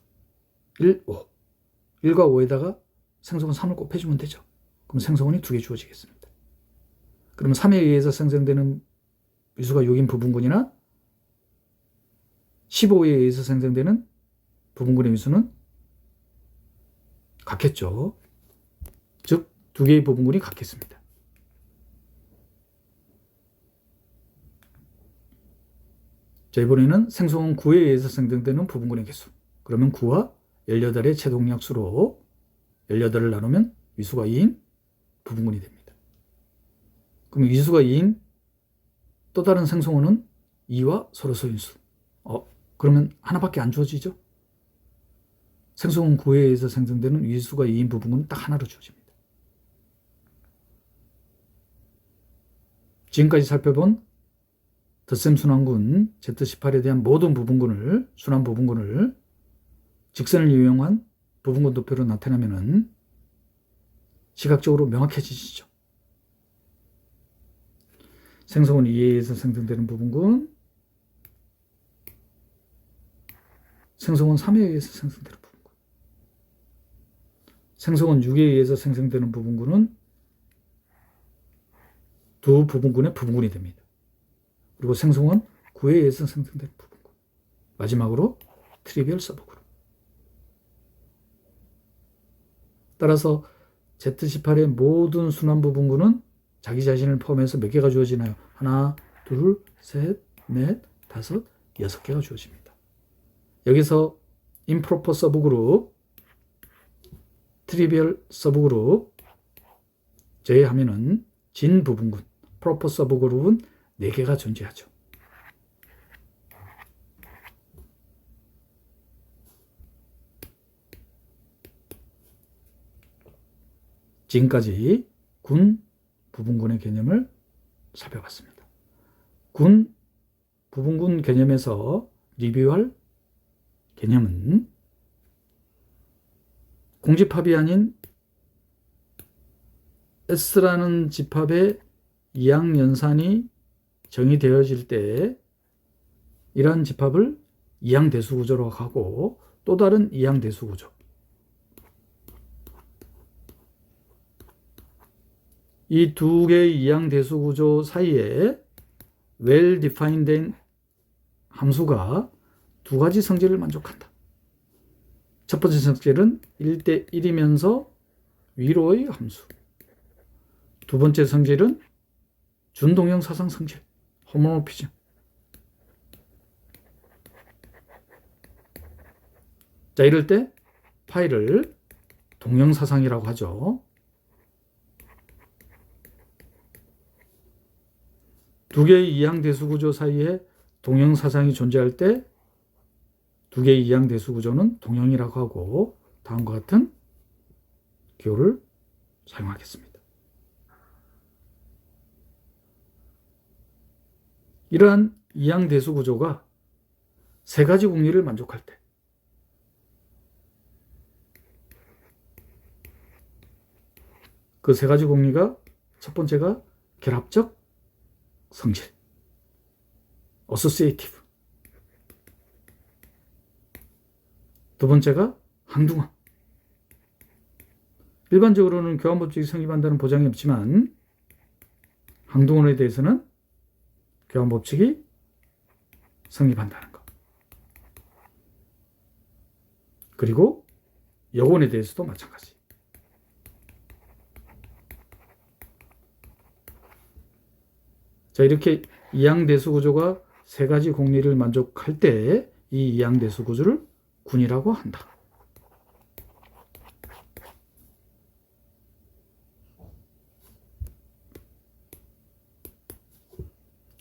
1, 5. 1과 5에다가 생성원 3을 곱해주면 되죠. 그럼 생성원이 2개 주어지겠습니다. 그러면 3에 의해서 생성되는 위수가 6인 부분군이나 15에 의해서 생성되는 부분군의 위수는 같겠죠. 즉, 2개의 부분군이 같겠습니다. 자, 이번에는 생성원 9에 의해서 생성되는 부분군의 개수. 그러면 9와 18의 최동약수로 18을 나누면 위수가 2인 부분군이 됩니다. 그럼 위수가 2인 또 다른 생성원은 2와 서로 소인수. 그러면 하나밖에 안 주어지죠? 생성원 9에 의해서 생성되는 위수가 2인 부분군은 딱 하나로 주어집니다. 지금까지 살펴본 덧셈 순환군 Z18에 대한 모든 부분군을, 순환 부분군을 직선을 이용한 부분군 도표로 나타내면은 시각적으로 명확해지시죠. 생성원 2에 의해서 생성되는 부분군, 생성원 3에 의해서 생성되는 부분군, 생성원 6에 의해서 생성되는 부분군은 두 부분군의 부분군이 됩니다. 그리고 생성원 9에 의해서 생성되는 부분군. 마지막으로 트리비얼 서브그룹. 따라서 Z18의 모든 순환 부분군은 자기 자신을 포함해서 몇 개가 주어지나요? 하나, 둘, 셋, 넷, 다섯, 6개가 주어집니다. 여기서 임프로퍼 서브그룹, 트리비얼 서브그룹 제외하면은 진 부분군, 프로퍼 서브그룹은 4개가 존재하죠. 지금까지 군, 부분군의 개념을 살펴봤습니다. 군, 부분군 개념에서 리뷰할 개념은 공집합이 아닌 S라는 집합의 이항연산이 정의되어질 때 이러한 집합을 이항대수구조로 하고 또 다른 이항대수구조, 이 두 개의 이항대수구조 사이에 well-defined 된 함수가 두 가지 성질을 만족한다. 첫 번째 성질은 1대1이면서 위로의 함수. 두 번째 성질은 준동형 사상 성질, 호모모피즘. 자, 이럴 때 파이를 동형 사상이라고 하죠. 두 개의 이항대수 구조 사이에 동형 사상이 존재할 때 두 개의 이항대수 구조는 동형이라고 하고 다음과 같은 기호를 사용하겠습니다. 이러한 이항대수 구조가 세 가지 공리를 만족할 때 그 세 가지 공리가 첫 번째가 결합적 성질, associative. 두 번째가 항등화. 일반적으로는 교환법칙이 성립한다는 보장이 없지만 항등원에 대해서는 교환법칙이 성립한다는 것. 그리고 여원에 대해서도 마찬가지. 자, 이렇게 이항대수 구조가 세 가지 공리를 만족할 때 이 이항대수 구조를 군이라고 한다.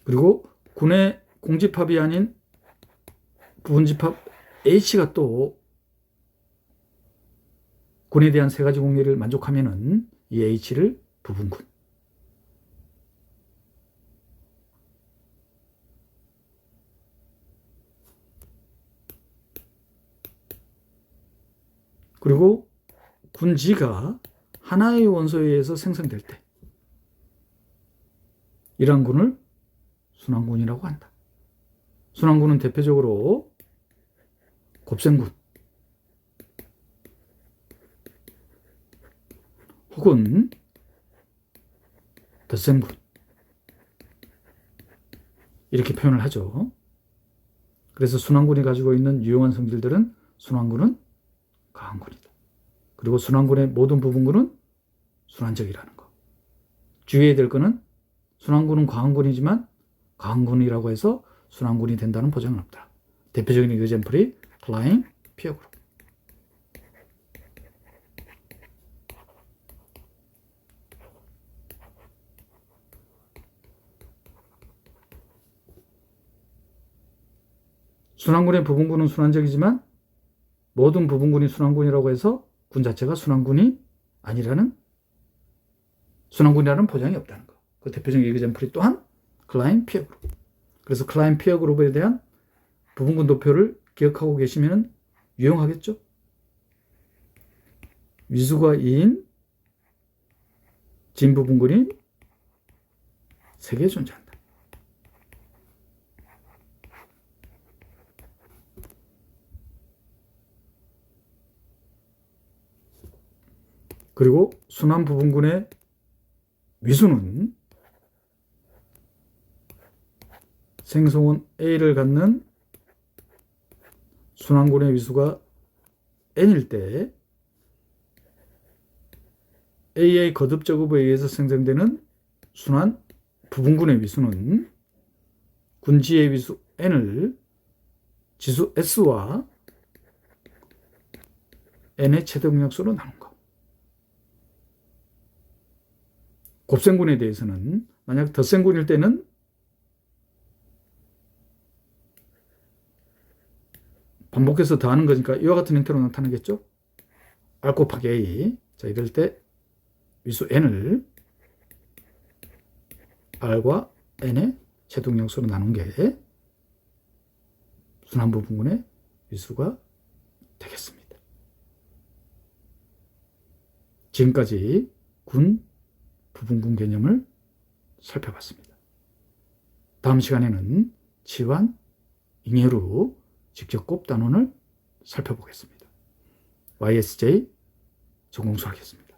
그리고 군의 공집합이 아닌 부분집합 H가 또 군에 대한 세 가지 공리를 만족하면은 이 H를 부분군. 그리고 군지가 하나의 원소에 의해서 생성될 때 이러한 군을 순환군이라고 한다. 순환군은 대표적으로 곱셈군 혹은 덧셈군 이렇게 표현을 하죠. 그래서 순환군이 가지고 있는 유용한 성질들은 순환군은 가항군이다. 그리고 순환군의 모든 부분군은 순환적이라는 거. 주의해야 될 거는 순환군은 가항군이지만 가항군이라고 해서 순환군이 된다는 보장은 없다. 대표적인 example이 클라인 피어 그룹. 순환군의 부분군은 순환적이지만 모든 부분군이 순환군이라고 해서 군 자체가 순환군이 아니라는 순환군이라는 보장이 없다는 거. 그 대표적인 example이 또한 클라인 피어 그룹. 그래서 클라인 피어 그룹에 대한 부분군 도표를 기억하고 계시면 유용하겠죠? 위수가 2인 진 부분군이 3개 존재한다. 그리고 순환 부분군의 위수는 생성원 A를 갖는 순환군의 위수가 n일 때 A의 거듭 제곱에 의해서 생성되는 순환 부분군의 위수는 군지의 위수 n을 지수 s와 n의 최대 공약수로 나눈 것. 곱셈군에 대해서는 만약 덧셈군일 때는 반복해서 더하는 거니까 이와 같은 형태로 나타나겠죠. R 곱하기 A. 자, 이럴 때 위수 n을 r과 n의 최동영수로 나눈 게 순환부분군의 위수가 되겠습니다. 지금까지 군 부분군 개념을 살펴봤습니다. 다음 시간에는 치환, 잉여로 직접 곱단원을 살펴보겠습니다. YSJ 정공수하겠습니다.